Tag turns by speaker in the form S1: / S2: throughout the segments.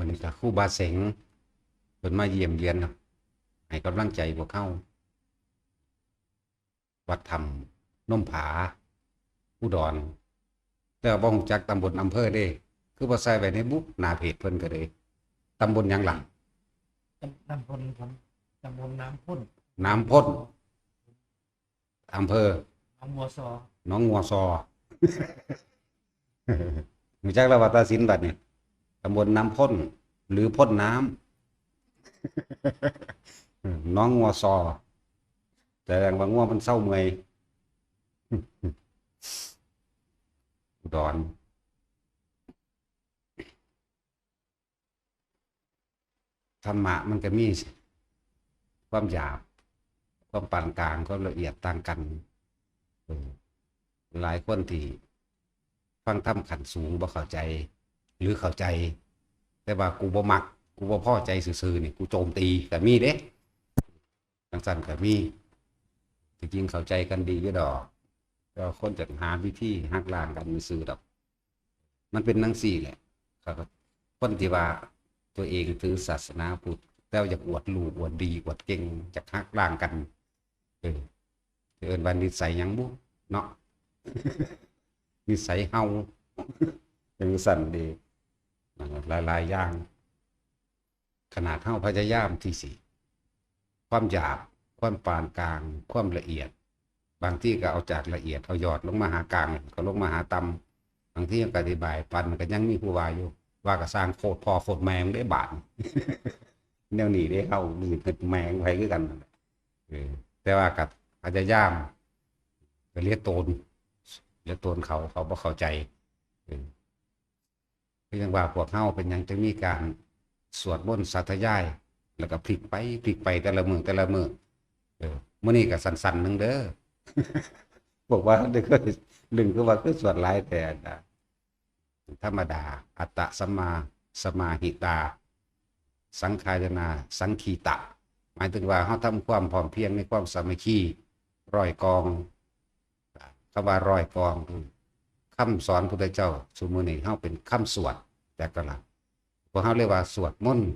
S1: วันนี้ก็ครูบาเสงเพิ่นมาเยี่ยมเยียนให้กำลังใจพวกเขาวัดธรรมน้มผาอุดรแต่ว่าบ่ฮู้จักตำบลอำเภอเด้คือบ่ใส่ไว้ในบุ๊กหน้าเพจเพิ่นก็เลยตำบลหยังหลัง
S2: ตำบลผมตำบลน้ำพ่น
S1: น้ำพ่นอำเภอ
S2: น้องมัวซอ
S1: หนองงัวซอรู้จักแล้วว่าตาสินบัดนี้ตำบลน้ำพ่นหรือพ่นน้ำหน้องงัวซอแสดงว่างัวมันเศร้าเมื่อยอุดรธรรมะมันก็มีความหยาบความปานกลางความละเอียดต่างกันหลายคนที่ฟังธรรมขั้นสูงบ่เข้าใจหรือเข้าใจแต่ว่ากูบ่มักกูบ่พอใจซื่อๆนี่กูโจมตีก็มีเด้จังซั่นก็มีจริงๆเข้าใจกันดีอยู่ดอกก็คนจะหาวิธีหักล้างกันซื่อดอกมันเป็นจังซี่แหละครับคนที่ว่าตัวเองถือศาสนาพุทธแต่อยากอวดรู้อวดดีอวดเก่งจะหักล้างกันเอิ้นว่านิสัยหยังบุเนาะนิสัยเฮาเป็นสั่นดีหลายๆอย่างขนาดเฮาพยายามที่สิความหยาบความปานกลางความละเอียดบางที่ก็เอาจากละเอียดเอายอดลงมาหากลางก็ลงมาหาต่ำบางที่ยังอธิบายปันก็ยังมีผู้ว่าอยู่ว่าก็สร้างโคตรพอโคตรแมงได้บาทแนวนี้ได้เฮานี่เป็นแมงไผคือกันแต่ว่ากับพยายามก็เรียกโตนเขาบ่เข้าใจคือยังว่าพวกเฮาเป็นหยังจะมีการสวดมนต์สาธยายแล้วก็พลิกไปแต่ละมื้อมื้อนี้ก็สั้นๆนึงเด้อบอกว่าได้เคยลึงคือว่าคือสวดหลายแต่ธรรมดาอัตตะสัมมาสมาหิตาสังขายนาสังคีตะหมายถึงว่าเฮาทำความพร้อมเพรียงในความสามัคคีร้อยกองคำว่าร้อยกองคำสอนพุทธเจ้าสมมุตินี้เฮาเป็นคำสวดแต่ก็ละพวกเฮาเรียกว่าสวดมนต์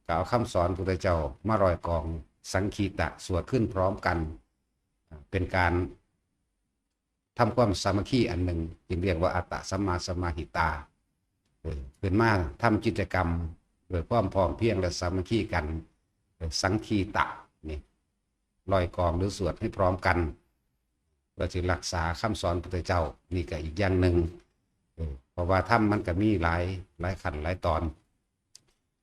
S1: ก็เอาคำสอนพุทธเจ้ามาร้อยกองสังคีตะสวดขึ้นพร้อมกันเป็นการทำความสามัคคีอันหนึ่งจึงเรียกว่าอัตตะสัมมาสมาหิตาเป็นมาทำกิจกรรมโดยความพร้อมเพรียงและสามัคคีกันสังคีตะนี่ลอยกองหรือสวดให้พร้อมกันเพื่อจะรักษาคำสอนพระพุทธเจ้านี่ก็อีกอย่างหนึ่งเพราะว่าธรรมมันก็มีหลายขั้นหลายตอน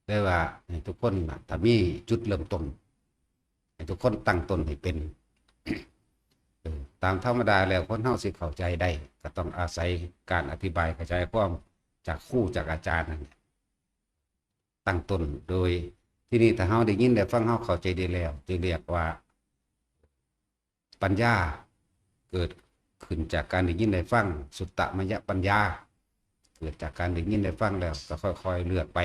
S1: ได้ว่าทุกคนถ้ามีจุดเริ่มต้นให้ทุกคนตั้งต้นให้เป็นตามธรรมดาแล้วคนเฮาสิเข้าใจได้ก็ต้องอาศัยการอธิบายกระจายความจากครูจากอาจารย์นั่นตั้งต้นโดยที่นี่ถ้าเฮาได้ยินได้ฟังเฮาเข้าใจได้แล้วจะเรียกว่าปัญญาเกิดขึ้นจากการได้ยินได้ฟังสุตตมยปัญญาเกิดจากการได้ยินได้ฟังแล้วก็ค่อยๆเลือกไป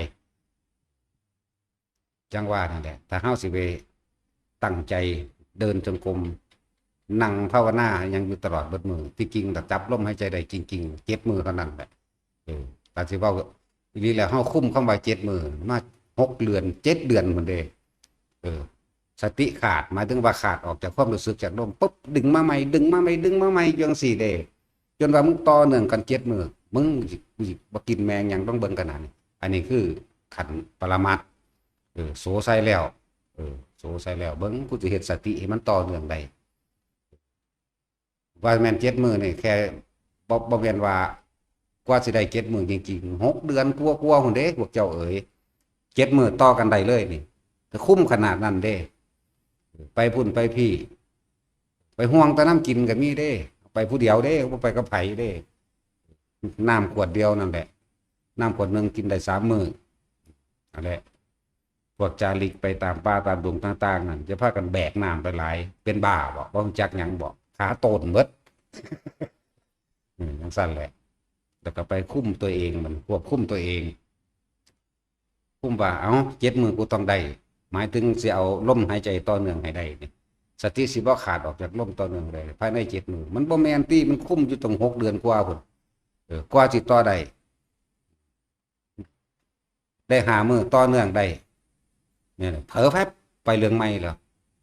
S1: จังว่านั่นแหละถ้าเฮาสิไปตั้งใจเดินจงกรมนั่งภาวนายังอยู่ตลอดเบิดมือที่จริงถ้าจับลมหายใจได้จริงๆเจ็บมือเท่านั้นแหละแต่สิว่าอีนี้แล้วเฮาคุ้มเข้าไป7 มื้อมา6 เดือน7 เดือนเหมือนเด้สติขาดหมายถึงว่าขาดออกจากความรู้สึกจากลมปุ๊บดึงมาใหม่จังสี่เด้จนว่ามึงต่อเนื่องกัน7 มื้อมึงบ่กินแมงหยังต้องเบิ่งขนาดนี้อันนี้คือขันปรมัตถ์โสใส่แล้วโสใส่แล้วเบิ่งกูสิเฮ็ดสติให้มันต่อเนื่องได้ว่าแม่น7 มื้อนี่แค่บ่แม่นว่ากว่าสิได้7 มื้อจริงๆ6 เดือนกว่าๆพุ่นเด้พวกเจ้าเอ๋ย7 มื้อต่อกันได้เลยนี่ถ้าคุ้มขนาดนั้นเด้ไปพุ่นไปพี่ไปห่วงแต่น้ำกินก็มีเด้ไปผู้เดียวเด้บ่ไปกับไผเด้น้ำขวดเดียวนั่นแหละน้ำขวดนึงกินได้3 มื้อนั่นแหละพวกจาริกไปตามป่าตามดงต่างๆนั่นจะพากันแบกน้ำไปหลายเป็นบ้าบ่รู้จักหยังบ่ขาโตนเบิดจังซั่นแหละแล้วก็ไปคุมตัวเองมันควบคุมตัวเองคุมว่าเอา7 มื้อกูต้องได้หมายถึงสิเอาลมหายใจต่อเนื่องให้ได้นี่สติสิบ่ขาดออกจากลมต่อเนื่องได้ภายใน7 มื้อมันบ่แม่นติมันคุมอยู่ตั้ง6 เดือนกว่าพุ่นกว่าสิต่อได้ ได้หามือต่อเนื่องได้เนี่ยเผลอแป๊บไปเรื่องใหม่แล้ว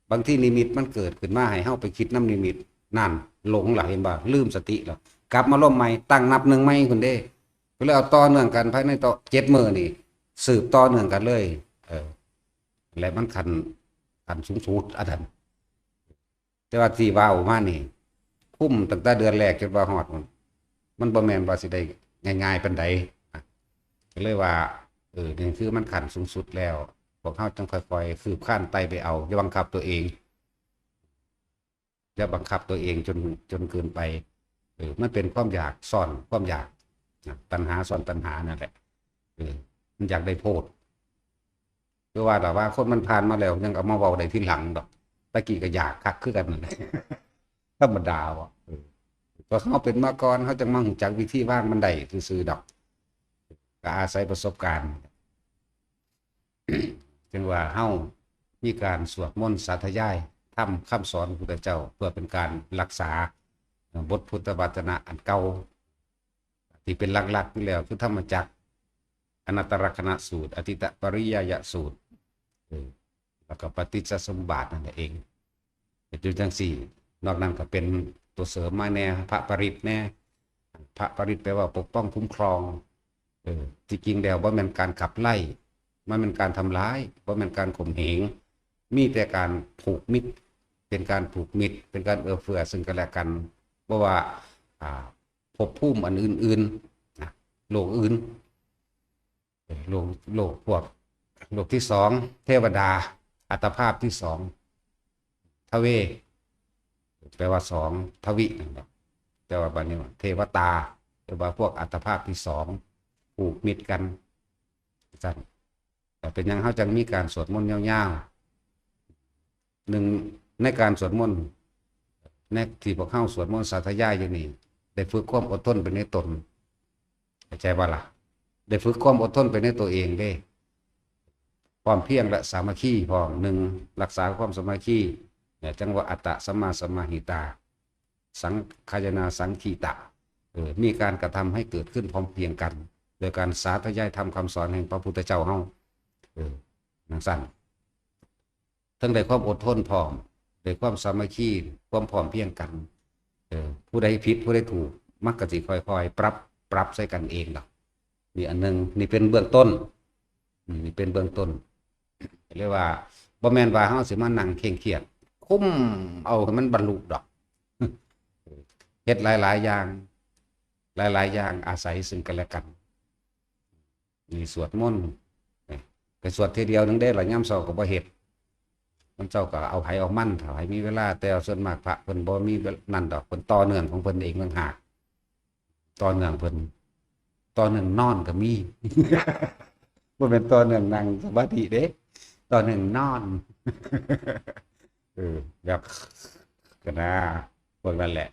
S1: บางที่นิมิตมันเกิดขึ้นมาให้เฮาไปคิดน้ำนิมิตนั่นหลงหลายเห็นบ่ลืมสติแล้วกลับมาล้มใหม่ตั้งนับหนึ่งใหม่คุณเด้ก็เลยเอาต่อเนื่องกันภายในต่อ7 มื้อนี่สืบต่อเนื่องกันเลยและมันขันสูงสุดอันนั้นแต่ว่าที่ว่าออกมานี่คุ้มตั้งแต่เดือนแรกจนว่าฮอดมันบ่แม่นว่าสิได้ง่ายๆปานใดก็เลยว่านี่คือมันขันสูงสุดแล้วพวกเขาต้องค่อยๆคืบคลานไต่ไปเอาอย่าบังคับตัวเองอย่าบังคับตัวเองจนเกินไปมันเป็นความอยากซ่อนความอยากตัณหาซ่อนตัณหานั่นแหละมันอยากได้โพดเพราะว่าแต่ว่าคนมันผ่านมาแล้วยังเอามาเว้าได้ทีหลังดอกตะกี้ก็อยากคักคือกันนั่นแหละธรรมดาว่ะเพราะเขาเป็นมาก่อนเขาจะมารู้จักวิธีว่างมันได้ซื่อๆดอกก็อาศัยประสบการณ์ จึงว่าเฮามีการสวดมนต์สาธยายทำคำสอนพระพุทธเจ้าเพื่อเป็นการรักษาบทพุทธวจนะอันเก่าที่เป็นหลักๆอยู่แล้วคือธรรมจักรอนัตตลกนัสูตรอธิตปริยยสูตรแล้วก็ปฏิจจสมุปบาทนั่นเองเป็นจังสี่นอกนั้นก็เป็นตัวเสริมมาแน่พระปริตแน่พระปริตแปลว่าปกป้องคุ้มครองที่จริงแล้วว่ามันการขับไล่มันเป็นการทำร้ายเพราะมันการข่มเหงมีแต่การผูกมิตรเป็นการผูกมิตรเป็นการเอื้อเฟื้อซึ่งกันและกันเพราะว่าภพภูมิอันอื่นๆนะโลกอื่นโลกพวกโลกที่สองเทวดาอัตภาพที่สองทเวแปลว่าสองทวินะครับแต่ว่าบัดนี้เทวตาแปลว่าพวกอัตภาพที่สองผูกมิตรกันสั่นแต่เป็นยังเขาจังมีการสวดมนต์ยาวๆหนึ่งในการสวดมนต์ในที่พวกเข้าสวดมนต์สาธยายอย่างนี้ได้ฝึกความอดทนไปในตนเข้าใจว่าล่ะได้ฝึกความอดทนไปในตัวเองได้ความเพียรและสามัคคีพร้อมหนึ่งรักษาความสามัคคีเนี่ยจังว่าอัตตะสัมมาสัมมาหิตาสังขายนาสังคีตะมีการกระทำให้เกิดขึ้นพร้อมเพรียงกันโดยการสาธยายทำคำสอนแห่งพระพุทธเจ้าเฮานังสั้นทั้งได้ความอดทนพร้อมได้ความสามัคคีความพร้อมเพรียงกันผู้ใดผิดผู้ใดถูกมักกะสิค่อยๆปรับใส่กันเองหรอกนี่อันนึงนี่เป็นเบื้องต้นนี่เป็นเบื้องต้นเรียกว่าบ่แม่นว่าเฮาสิมานั่งเคร่งเครียดคุ้มเอาให้มันบรรลุดอกเฮ็ดหลายๆอย่างหลายๆอย่างอาศัยซึ่งกันและกันนี่สวดมนต์ไปสวดทีเดียวนึงได้หลายย่ำเช้าก็บ่เฮ็ดย่ำเช้าก็เอาไผเอามั่นถ้าไผมีเวลาแต่ส่วนมากพระเพิ่นบ่มีนั่นดอกเพิ่นต่อเนื่องของเพิ่นเองต่างหากต่อเนื่องเพิ่นต่อเนื่องนอนก็มี บ่แม่นต่อเนื่องนั่งสมาธิเด้ต่อเนื่องนอน แบบก็นะพวกนั้นแหละ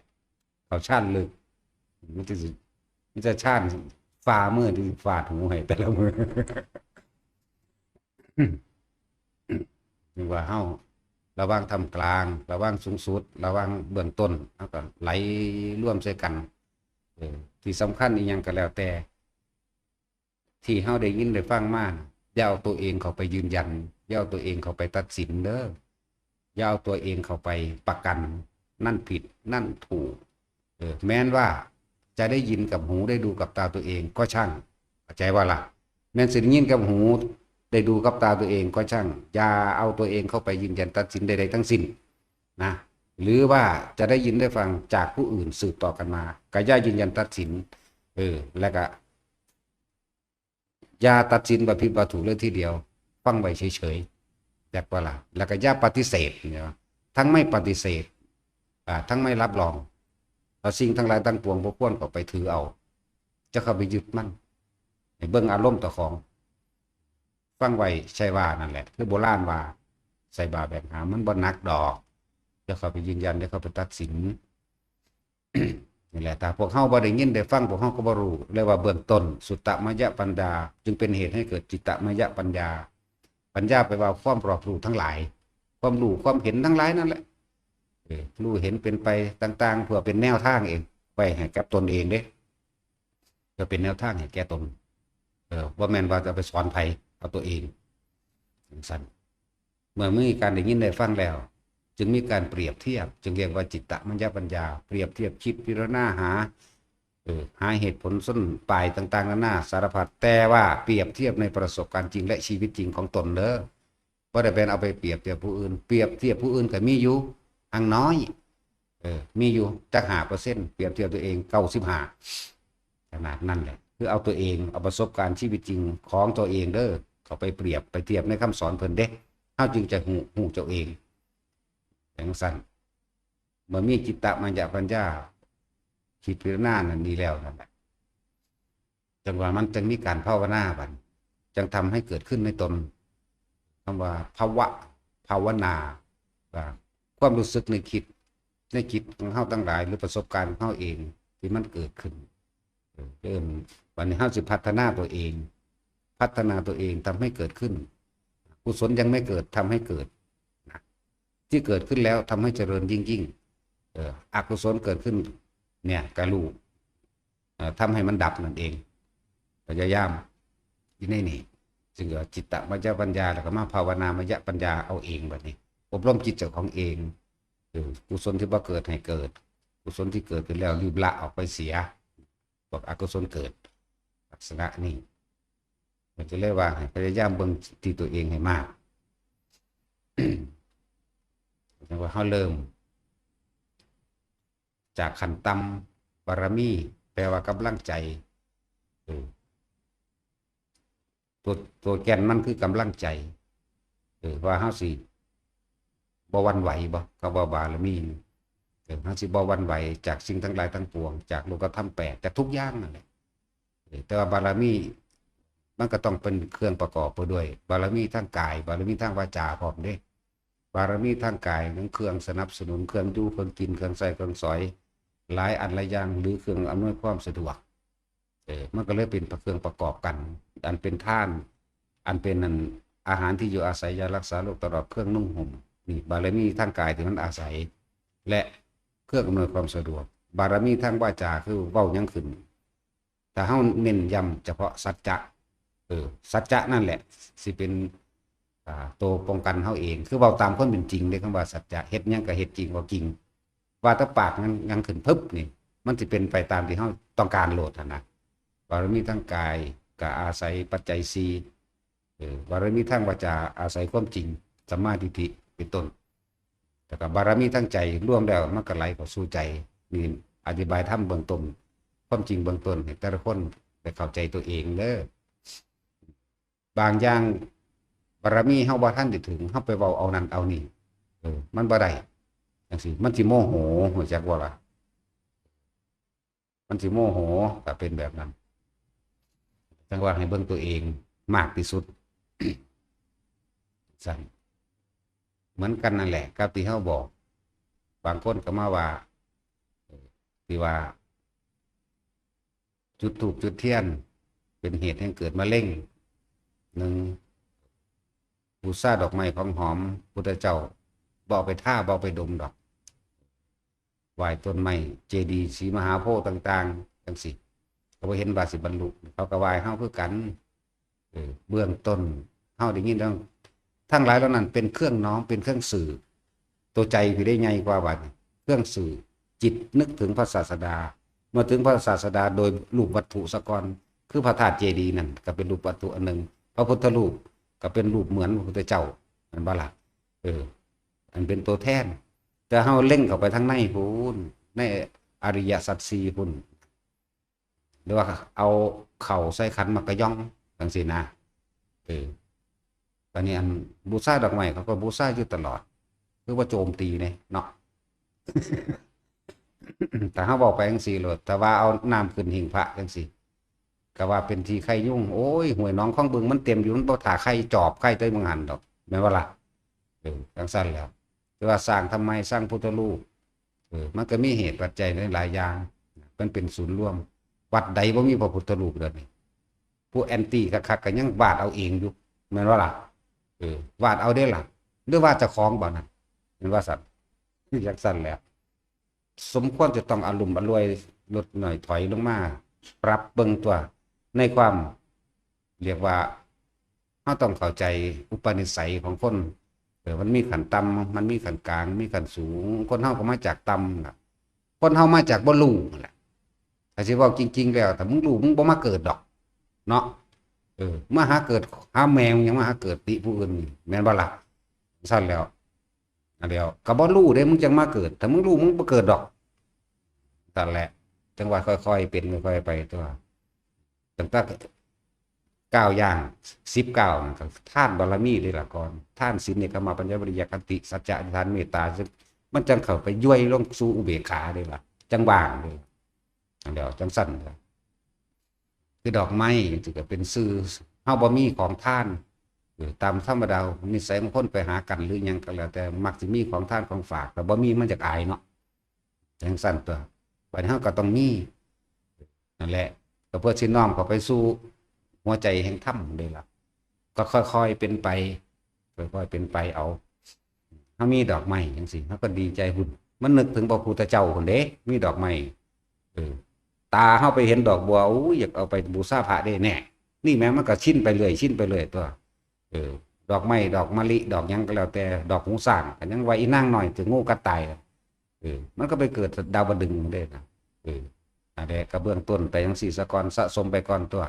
S1: เขาชาญลึกมันจะชาญฝ่ามือที่ฟาดหูให้แต่ละมือ นี่ว่าเฮาระวังทำกลางระวังสูงสุดระวังเบื้องต้นแล้วก็ไหลร่วมใส่กันที่สำคัญอีกอย่างก็แล้วแต่ที่เฮาได้ยินได้ฟังมาอย่าเอาตัวเองเข้าไปยืนยันอย่าเอาตัวเองเข้าไปตัดสินเด้ออย่าเอาตัวเองเข้าไปประกันนั่นผิดนั่นถูกแม้นว่าจะได้ยินกับหูได้ดูกับตาตัวเองก็ช่างเข้าใจว่าล่ะแม้นสิได้ยินกับหูได้ดูกับตาตัวเองก็ช่างอย่าเอาตัวเองเข้าไปยืนยันตัดสินใดๆทั้งสิ้นนะหรือว่าจะได้ยินได้ฟังจากผู้อื่นสืบต่อกันมาก็อย่ายืนยันตัดสินแล้วก็อย่าตัดสินว่าผิดว่าถูกเลยทีเดียวฟังไว้เฉยๆแบบว่าล่ะแล้วก็อย่าปฏิเสธเนี่ยทั้งไม่ปฏิเสธทั้งไม่รับรองเอาสิ่งทั้งหลายทั้งปวงพวกควรก็ไปถือเอาจะเข้าไปยึดมั่นให้เบิ่งอารมณ์ต่อของฟังไว้ใช่ว่านั่นแหละคือโบราณว่าใส่บาแบกหามันบ่หนักดอกจะเข้าไปยืนยันจะเข้าไปตัดสิน นี่แหละแต่พวกเฮาบ่ได้ยินได้ฟังพวกเฮาก็บ่รู้เรียกว่าเบื้องต้นสุตตมยปัญญาจึงเป็นเหตุให้เกิดจิตตมยปัญญาปัญญาไปว่าความรอบรู้ทั้งหลายความรู้ความเห็นทั้งหลายนั่นแหละรู้เห็นเป็นไปต่างๆเพื่อเป็นแนวทางเองไปให้กับตนเองเด้จะเป็นแนวทางให้แก่ตนว่าแม่นว่าจะไปสอนไผ เอาตัวเองสั้นเมื่อมีการได้ยินได้ฟังแล้วจึงมีการเปรียบเทียบจึงเรียกว่าจิตตมัญญปัญญาเปรียบเทียบคิดพิจารณาหาเหตุผลส้นปลายต่างๆนานาสารพัดแต่ว่าเปรียบเทียบในประสบการณ์จริงและชีวิตจริงของตนเด้อบ่ได้เป็นเอาไปเปรียบเทียบผู้อื่นเปรียบเทียบผู้อื่นก็มีอยู่อังน้อยมีอยู่จัก5%เปรียบเทียบตัวเอง95ขนาดนั้นแหละคือเอาตัวเองเอาประสบการณ์ชีวิตจริงของตัวเองเด้อเขาไปเปรียบไปเทียบในคำสอนเพิ่นเด้เฮาจึงจะหูเจ้าเองอย่างสั้นเมื่อมีจิตตมัญญปัญญาคิดพิจารณานั่นดีแล้วนั่นแหละจังว่ามันจึงมีการภาวนาบัดจึงทำให้เกิดขึ้นในตนคำว่าภาวนาความรู้สึกในจิตของเฮาทั้งหลายหรือประสบการณ์ของเฮาเองที่มันเกิดขึ้นเริ่มวันนี้เฮาสิพัฒนาตัวเองทำให้เกิดขึ้นกุศลยังไม่เกิดทำให้เกิดที่เกิดขึ้นแล้วทำให้เจริญยิ่งอกุศลเกิดขึ้นเนี่ยกะรู้ทำให้มันดับนั่นเองพยายามที่นี่จึงจิตตมัญญปัญญาแล้วก็มาภาวนามัญญปัญญาเอาเองแบบนี้อบรมจิตเจ้าของเองกุศลที่บ่เกิดให้เกิดกุศลที่เกิดขึ้นแล้วรีบละออกไปเสียบอกอกุศลเกิดลักษณะนี้มันจะเรียกว่าพยายามเบิ่งที่ตัวเองให้มากแต่ว่าเขาเริ่มจากขันต่ำบารมีแปลว่ากำลังใจตัวแก่นมันคือกำลังใจว่าเฮาสิบ่หวั่นไหวบ่ก็บ่บารมีเฮาสิบ่หวั่นไหวจากสิ่งทั้งหลายทั้งปวงจากโลกธรรม8จากทุกอย่างนั่นแหละแต่ว่าบารมีมันก็ต้องเป็นเครื่องประกอบไปด้วยบารมีทางกายบารมีทางวาจาพร้อมเด้บารมีทางกายนั้นเครื่องสนับสนุนเครื่องอยู่เครื่องกินเครื่องใส่เครื่องสอยหลายอันหลายอย่างหรือเครื่องอำนวยความสะดวกมันก็เลยเป็นเครื่องประกอบกันอันเป็นท่านอันเป็นนั่นอาหารที่อยู่อาศัยยารักษาโรคตลอดเครื่องนุ่งห่มนี่บารมีทางกายที่มันอาศัยและเครื่องอำนวยความสะดวกบารมีทางวาจาคือเว้ายังขึ้นถ้าเฮาเน้นย้ำเฉพาะสัจจะสัจจะนั่นแหละสิเป็นตัวป้องกันเฮาเองคือเว้าตามความเป็นจริงเด้คำว่าสัจจะเฮ็ดหยังก็เฮ็ดจริงบ่จริงว่าถ้าปากนั้นยังขึ้นพึบนี่มันสิเป็นไปตามที่เฮาต้องการโลดนะบารมีทางกายก็อาศัยปัจจัย4บารมีทางวาจาอาศัยความจริงสัมมาทิฏฐิเป็นต้นแต่ก็บารมีทางใจรวมแล้วมันก็ไหลเข้าสู่ใจนี่อธิบายธรรมเบื้องต้นความจริงเบื้องต้นให้แต่ละคนได้เข้าใจตัวเองเด้อบางอย่างบารมีเฮาบ่ทันได้ถึงเฮาไปเว้าเอานั่นเอานี่มันบ่ได้จังซี่มันสิโมโหรู้จักบ่ล่ะมันสิโมโหก็เป็นแบบนั้นจังว่าให้เบิ่งตัวเองมากที่สุด สั่นเหมือนกันนั่นแหละกับที่เฮาบอกบางคนก็มาว่าที่ว่าจุดธูปจุดเทียนเป็นเหตุให้เกิดมะเร็ง1บูชาดอกไม้ของหอมพุทธเจ้าบ่เอาไปท่าบ่เอาไปดมดอกไหว้ต้นไม้เจดีย์ศรีมหาโพธิ์ต่างๆจังซี่เขาบ่เห็นว่าสิบรรลุเขาก็ไหว้เฮาคือกันเบื้องต้นเฮาได้ยินทั้งหลายเหล่านั้นเป็นเครื่องน้อมเป็นเครื่องสื่อตัวใจพี่ได้ใหญ่กว่าบัดเครื่องสื่อจิตนึกถึงพระศาสดาเมื่อถึงพระศาสดาโดยรูปวัตถุสกรคือพระธาตุเจดีย์นั่นก็เป็นรูปวัตถุอันหนึ่งพระพุทธรูปก็เป็นรูปเหมือนพระพุทธเจ้ามันบ่ล่ะอันเป็นตัวแทนแต่เฮาเล่งเข้าไปทางในพูนในอริยสัจสี่พุ่นหรือว่าเอาเข่าใส่ขันมากระย่องจังซี่นะตอนนี้อันบูชาดอกไม้เขาก็บูชาอยู่ตลอดคือว่าโจมตีเนี่ยเนาะ แต่เขาบอกไปจังซี่โลดแต่ว่าเอาน้ำขึ้นหิ้งพระจังซี่ก็ว่าเป็นที่ไข่ยุ่งโอ้ยห้วยน้องของบึงมันเต็มอยู่มันบ่ถ่าไข่จอบไข่เต้ยมังหันดอกแม่นว่าล่ะจังซั่นแล้วแต่ว่าสร้างทำไมสร้างพุทธรูปมันก็มีเหตุปัจจัยหลายอย่างมันเป็นศูนย์รวมวัดใดบ่มีพระพุทธรูปเด้อนี่ผู้แอนตี้คักๆก็ยังวาดเอาเองอยู่แม่นว่าล่ะวาดเอาได้ล่ะหรือว่าเจ้าของบ่นั่นแม่นว่าสัตว์จังซั่นแล้วสมควรจะต้องอารมณ์อรวยลดหน่อยถอยลงมาปรับเบิ่งตัวในความเรียกว่าเฮ เราต้องเข้าใจอุปนิสัยของคนมันมีขั้นต่ำมันมีขั้นกลางมีขั้นสูงคนเฮาก็มาจากต่ำล่ะคนเฮามาจากบ่รู้นั่นแหละถ้าสิเว้าจริงๆแล้วถ้ามึงรู้มึงบ่มาเกิดดอกเนาะมาหาเกิดหาแมวยังมาหาเกิดติผู้อื่นแม่นบ่ล่ะซั่นแล้วอันเดียวก็บ่รู้เด้มึงจังมาเกิดถ้ามึงรู้มึงบ่เกิดดอกนั่นแหละจังว่าค่อยๆเป็นค่อยๆไปตัวตั้งแต่ก้าวย่าง19นั่นก็ทานบารมีเลยล่ะก่อนทานศีลเนกขมาปัญญาวิริยะขันติสัจจะอธิษฐานเมตตามันจังเข้าไปย่วยลงสู่อุเบกขาเลยล่ะจังว่างเลยอันเดียวจังสั่นคือดอกไม้จึงก็เป็นซื่อเฮาบ่มีของทานตามธรรมดานิสัยของคนไปหากันหรือหยังก็แล้วแต่มักสิมีของทานของฝากแต่บ่มีมันจะอายเนาะจังสั่นตัวบัดนี้เฮาก็ต้องมีนั่นแหละก็เพื่อสิน้อมเข้าไปสู่หัวใจแห่งธรรมเลยล่ะก็ค่อยๆเป็นไปค่อยๆเป็นไปเอาเฮามีดอกไม้จังซี่เฮาก็ดีใจหุ่นมันนึกถึงพระพุทธเจ้าคนเด้มีดอกไม้ตาเฮาไปเห็นดอกบัวอยากเอาไปบูชาพระได้แน่นี่แม้มันก็ชิ้นไปเรื่อยชิ้นไปเรื่อยตัวดอกไม้ดอกมะลิดอกหยังก็แล้วแต่ดอกหูสร้างก็ยังไว้อีนางหน่อยถึงงูกัดตายมันก็ไปเกิดดาวดึงได้นะอันนี้ก็เบื้องต้นไปจังซี่ซะก่อนสะสมไปก่อนตัว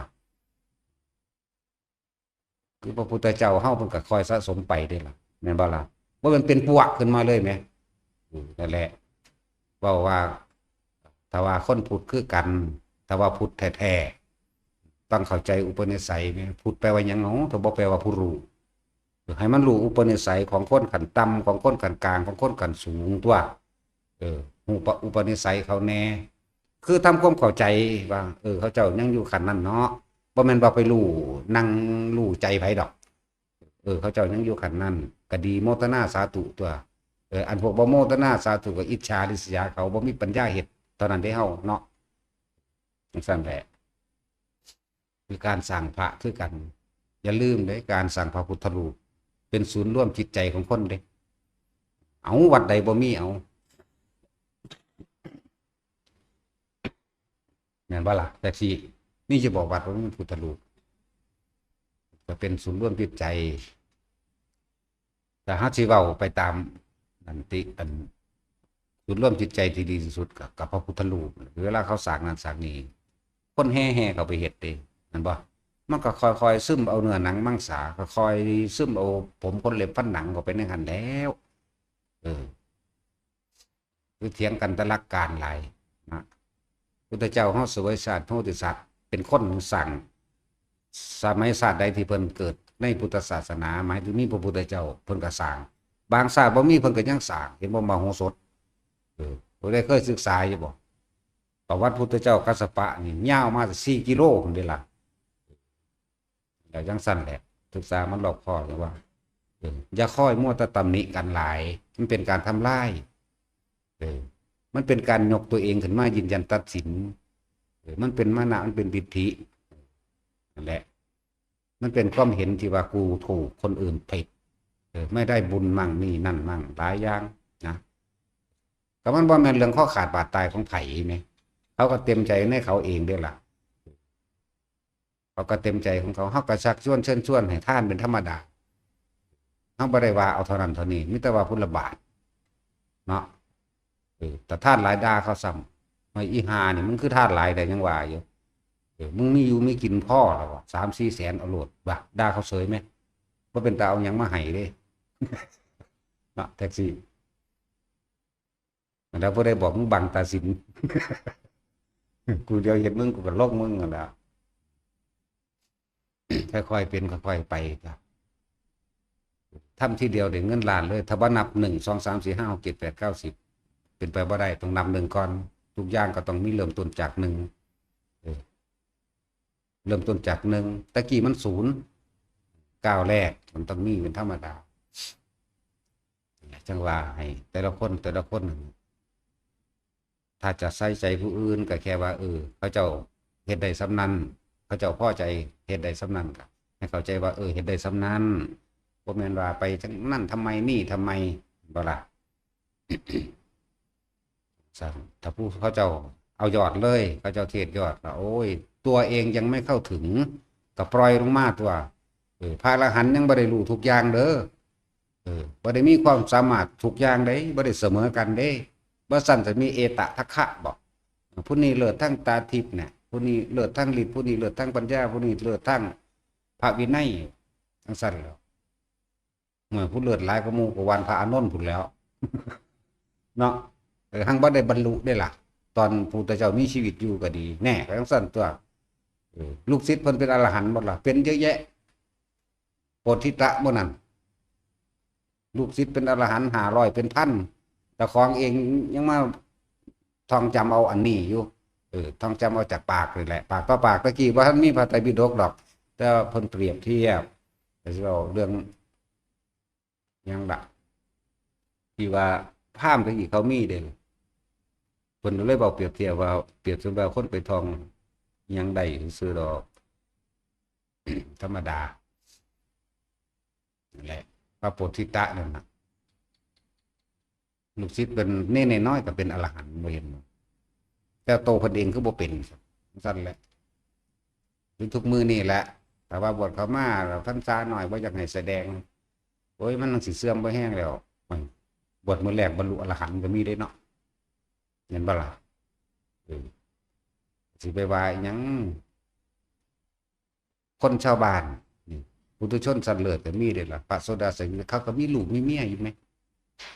S1: คือพระพุทธเจ้าเฮาเพิ่นก็คอยสะสมไปได้ล่ะแม่นบ่ล่ะบ่มันเป็นปวกขึ้นมาเลยแหมนั่นแหละเว้าว่าถ้าว่าคนพุทธคือกันถ้าว่าพุทธแท้ๆต้องเข้าใจอุปนิสัยแม่พุทธแปลว่าหยังเนาะถ้าบ่แปลว่าผู้รู้ให้มันรู้อุปนิสัยของคนขั้นต่ำของคนขั้นกลางของคนขั้นสูงตัวฮู้อุปนิสัยเขาแน่คือทำความเข้าใจว่าเขาเจ้ายังอยู่ขั้นนั้นเนาะบ่แม่นว่าไปรู้นั่งรู้ใจไผดอกเขาเจ้ายังอยู่ขั้นนั้นก็ดีโมทนาสาธุตัวอันพวกบ่โมทนาสาธุก็อิจฉาริษยาเขาบ่มีปัญญาเฮ็ดเท่านั้นได้เฮาเนาะจังซั่นแหละคือการสร้างพระคือกันอย่าลืมเด้การสร้างพระพุทธรูปเป็นศูนย์ร่วมจิตใจของคนเด้เอาวัดใดบ่มีเอาแม่นบ่ล่ะแต่ที่นี่จะบอกวัดว่ามีพุทธรูปก็เป็นศูนย์ร่วมจิตใจแต่หาสิเว้าไปตามนันติอันจุดร่วมจิตใจที่ดีที่สุดกับพระพุทธรูปเวลาเขาสร้างนั้นสร้างนี้คนแห่เขาไปเฮ็ดเองนั่นบ่มันก็ค่อยๆซึมเอาเนื้อหนังมังสาค่อยๆซึมเอาผมขนเล็บฟันหนังเข้าไปในหันแล้วคือเถียงกันตะลักการหลายนะพุทธเจ้าเฮาเสวยชาติโพธิสัตว์เป็นคนสั่งสมัยศาสตร์ใดที่เพิ่นเกิดในพุทธศาสนาหมายถึงมีพระพุทธเจ้าเพิ่นก็สร้างบางศาสตร์บ่มีเพิ่นก็ยังสร้างเห็นบ่มโหสถผมได้เคยศึกษาอยู่บ่ประวัติพุทธเจ้ากัสสปะนี่ยาวมา4 กิโลพุ่นเด้ล่ะแล้วจังซั่นแหละศึกษามันรอบคอบว่าอย่าค่อยมัวแต่ตำหนิกันหลายมันเป็นการทำลายมันเป็นการยกตัวเองขึ้นมายืนยันตัดสินมันเป็นมานะมันเป็นทิฏฐินั่นแหละมันเป็นความเห็นที่ว่ากูถูกคนอื่นผิดไม่ได้บุญมั่งนี่นั่นมั่งหลายอย่างนะก็มันบ่แม่นเรื่องข้อขาดบาดตายของไผแม่เขาก็เต็มใจในเขาเองด้วยล่ะเขาก็เต็มใจของเขาก็ชักชวนเชิญชวนให้ทานเป็นธรรมดาเฮาบ่ได้ว่าเอาเท่านั้นเท่านี้มีแต่ว่าพุทธบาทเนาะแต่ทานหลายดาเขาซ้ำอีหานี่มึงคือทานหลายแต่ยังว่าอยู่มึงมีอยู่มีกินพ่อแล้วบ่3-4 แสนเอาโลดบ่ด่าเขาเสยไหมบ่เป็นตาเอาหยังมาให้เด้เนาะแท็กซี่แล้วบ่ได้บอกมึงบังตาสิน กูเดียวเห็นมึงกูก็ลกมึงนั่นแหละค่อยๆเป็นค่อยๆไปครับทำทีเดียวได้เงินล้านเลยถ้าบ่นับ1 2 3 4 5 6 7 8 9 10เป็นไปบ่ได้ต้องนับ1ก่อนทุกอย่างก็ต้องมีเริ่มต้นจาก1เริ่มต้นจาก1ตะกี้มัน0ก้าวแรกมันต้องมีเป็นธรรมดาจังว่าให้แต่ละคนถ้าจะใส่ใจผู้อื่นก็แค่ว่าเขาเจ้าเฮ็ดได้สำนั้นเขาเจ้าพอใจเฮ็ดได้สำนั้นก็ให้เข้าใจว่าเฮ็ดได้สำนั้นบ่แม่นว่าไปจังนั้นทำไมนี่ทำไมบ่ล่ะ ถ้าผู้เขาเจ้าเอายอดเลยเขาเจ้าเทศยอดโอ้ยตัวเองยังไม่เข้าถึงก็ปล่อยลงมาตัว พระอรหันต์ยังบ่ได้รู้ทุกอย่างเด้อบ่ได้มีความสามารถทุกอย่างเด้บ่ได้เสมอกันเด้บ่ซั่นจะมีเอตทัคคะบ่ผู้นี้เลิศทั้งตาทิพย์เนี่ยผู้นี้เลิศทั้งฤทธิ์ผู้นี้เลิศทั้งปัญญาผู้นี้เลิศทั้งพระวินัยจังซั่นแหล้วเมื่อผู้เลิศหลายก็หมู่ก็วันพระอานนท์พุ่นแล้วเนาะหังบ่ได้บรรลุได้ล่ะตอนพุทธเจ้ามีชีวิตอยู่ก็ดีแน่ก็จังซั่นตัวลูกศิษย์เพิ่นเป็นอรหันต์บ่ล่ะเป็นเยอะแยะโพธิตะบ่นั่นลูกศิษย์เป็นอรหันต์500เป็นพันแต่ของเองยังมาท่องจำเอาอันนี้อยู่ท่องจำเอาจากปากนี่แหละปากต่อปากตะกี้ว่าท่านมีพระไตรปิฎกดอกแต่เพิ่นเปรียบเทียบแต่สิเอาเรื่องยังล่ะที่ว่าพราหมณ์ตะกี้เขามีเด้เพิ่นเลยบอกเปรียบเทียบว่าเปรียบเสมือนคนไปท่องยังได้ซื่อดอก ธรรมดานั่นแหละพระโพธิตะนั่นน่ะลูกศิษย์เป็นเน่น้อยก็เป็นอรหันต์บ่เห็นแต่โตเพิ่นเองคือบ่เป็นซั่นแหละทุกมื้อนี่แหละแต่ว่าบวชเข้ามาแล้วพรรษาน้อยบ่อยากให้แสดงโอ้ยมันสิเสื่อมบ่แห้งแล้วบวชมื้อแรกบรรลุอรหันต์ก็มีได้เนาะเห็นบ่ล่ะสิไปว่าหยังคนชาวบ้านปุถุชนสันเลิศก็มีเด้ล่ะพระโสดาบันเขาก็มีลูกมีเมียอยู่ไหม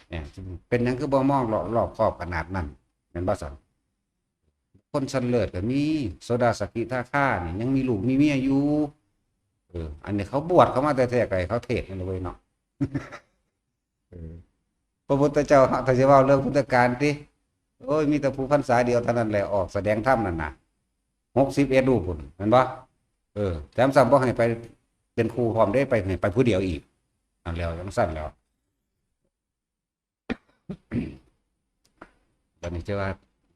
S1: เนี่ยเป็นหยังคือบ่มองรอบคอบขนาดนั้นแม่นบ่ซั่นคนสันเลิศก็มีโสดาสกิทาคานี่ยังมีลูกมีเมียอยู่อันนี้เขาบวชเขามาแต่แท้ๆก็ให้เขาเทศน์นั่นเลยเนาะ พระพุทธเจ้าถ้าจะเว้าเรื่องพุทธกาลติโอ้ยมีแต่ผู้พรรษาเดียวเท่านั้นแหละออกแสดงธรรมนั่นน่ะ61รูปพุ่นแม่นบ่แถมซ้ำบ่ให้ไปเป็นครูพร้อมได้ไปให้ไปผู้เดียวอีกนั่นแล้วจังซั่นแล้ว ตอนนี้จะว่า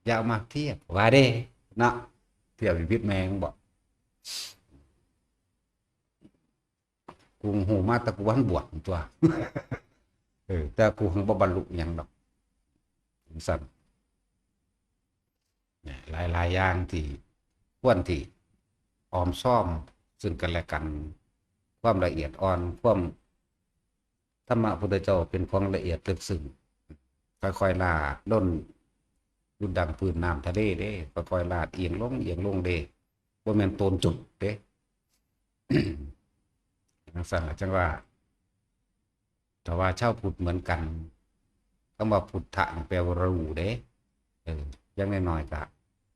S1: อย่าเอามาเทียบว่าเด้เนาะเทียบเป็นพิษแมงบอกกูหูมาแต่กูวันบวชตัว แต่กูหังบ่บรรลุหยังดอกสั่นเนี่ยหลายอย่างที่ควรที่ออมซ่อมซึ่งกันและกันความละเอียดอ่อนความธรรมะพุทธเจ้าเป็นของละเอียดลึกซึ้งค่อยๆลาดล้นดุจดังพื้นน้ำทะเลเด้ค่อยๆลาดเอียงลงเด้บ่แม่นโตนจุดเด้ จังซั่นล่ะจังว่าแต่ว่าชาวพุทธเหมือนกันคำว่าพุทธะแปลว่ารู้เด้อย่างน้อยๆก็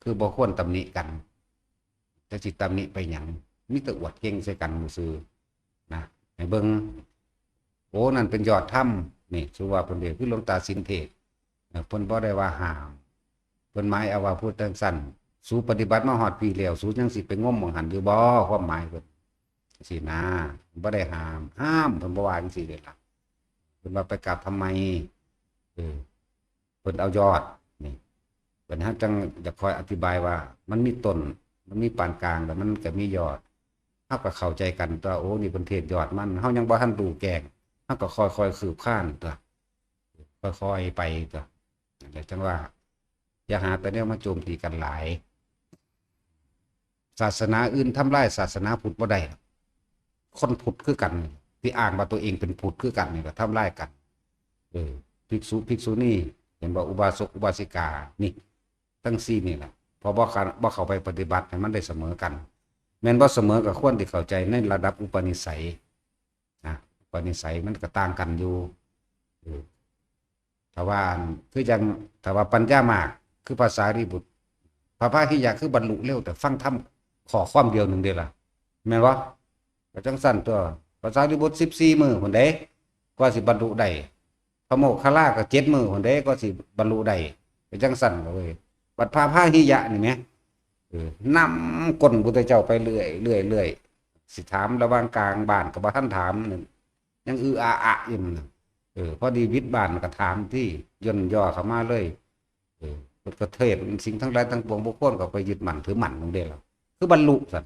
S1: คือบ่ควรตำหนิกันแต่สิตำหนิไปหยังมีแต่อวดเก่งใส่กันซื่อนะให้เบิ่งโอ้นั่นเป็นยอดถ้ำนี่ชื่อว่าเพิ่นเด้คือหลวงตาสินเทศเพิ่นบ่ได้ว่าห้ามเพิ่นหมายเอาว่าพูดจังซั่นสู้ปฏิบัติมาฮอดปีแล้วสู้จังสิไปงมหม้องหันอยู่บ่ความหมายเพิ่นสินะบ่ได้ห้ามเพิ่นบ่ว่าจังซี่เด้ล่ะเพิ่นว่าไปกราบทำไมเพิ่นเอายอดนี่เพิ่นจังจะคอยอธิบายว่ามันมีต้นมันมีปานกลางแล้วมันก็มียอดเฮาก็เข้าใจกันตัวโอ้นี่เพิ่นเทศยอดมันเฮายังบ่ทันรู้แกงเฮาก็ค่อยๆคืบคลานตัวค่อยๆไปตัวแต่จังว่าอย่าหาแต่แนวมาโจมตีกันหลายศาสนาอื่นทำลายศาสนาพุทธบ่ได้คนพุทธคือกันที่อ้างว่าตัวเองเป็นพุทธคือกันนี่ก็ทำลายกันภิกษุนี่เห็นว่าอุบาสกอุบาสิกานี่ทั้งสี่นี่แหละพอบ่เข้าไปปฏิบัติให้มันได้เสมอกันแม้นบ่เสมอกับควรที่เข้าใจในระดับอุปนิสัยนะอุปนิสัยมันก็ต่างกันอยู่ถ้าว่าคือจังถ้าว่าปัญญามากคือภาษาริบุตรพระพาหิยะคือบรรลุเร็วแต่ฟังธรรมขอความเดียวหนึ่งเดียวล่ะแม่นบ่ก็จังสั้นตัวภาษาริบุตร14มื้อพุ่นเด้กว่าสิบรรลุได้พระโมคคัลลาก็7มื้อพุ่นเด้ก็สิบรรลุได้ก็จังสั้นเว้ยบัดพระพาหิยะนี่แหมนำก้นพุทธเจ้าไปเรื่อยสิถามระหว่างกลางบ้านก็บ่ทันถามนั่นยังอะอยู่นั่นพอดีวิทย์บ้านก็ถามที่ย่นย่อเข้ามาเลยประเทศสิ่งทั้งหลายทั้งปวงบุคคลก็ไปยึดมั่นถือมั่นตรงเดียวคือบรรลุสัน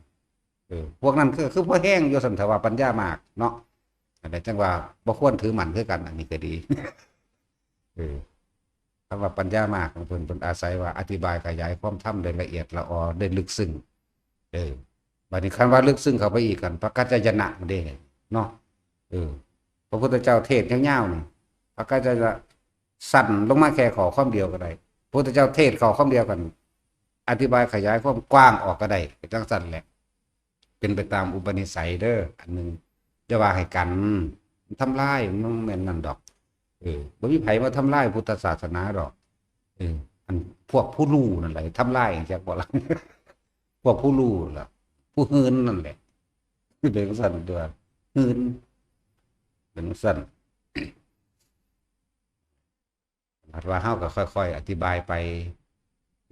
S1: พวกนั้นคือพวกแห้งโยสันทว่าปัญญามากเนาะแต่จังว่าบุคคลถือมั่นคือกันอันนี้ก็ดีคำว่าปัญญามากของเพิ่นเป็นอาศัยว่าอธิบายขยายความธรรมได้ละเอียดละออได้ลึกซึ้งบัดนี้คำว่าลึกซึ้งเข้าไปอีกกันพระกัจจยนะเด้ เนาะพระพุทธเจ้าเทศน์ยาวๆนี่พระก็จะสั่นลงมาแค่ขอข้อเดียวก็ได้พระพุทธเจ้าเทศน์ขอข้อเดียวกันอธิบายขยายความกว้างออกก็ได้จังสั่นแหละเป็นไปตามอุปนิสัยเด้ออันนึงจะว่าให้กันทำลายมันแม่นนั่นดอกบ่มีไผมาทำลายพุทธศาสนาดอกอันพวกผู้รู้นั่นแหละทำลายจักบ่ล่ะ พวกผู้รู้ล่ะผู้หืนนั่นแหละเป็นสั่นตัวหืนเป็นสั่นอัดว่าเฮาก็ค่อยๆอธิบายไป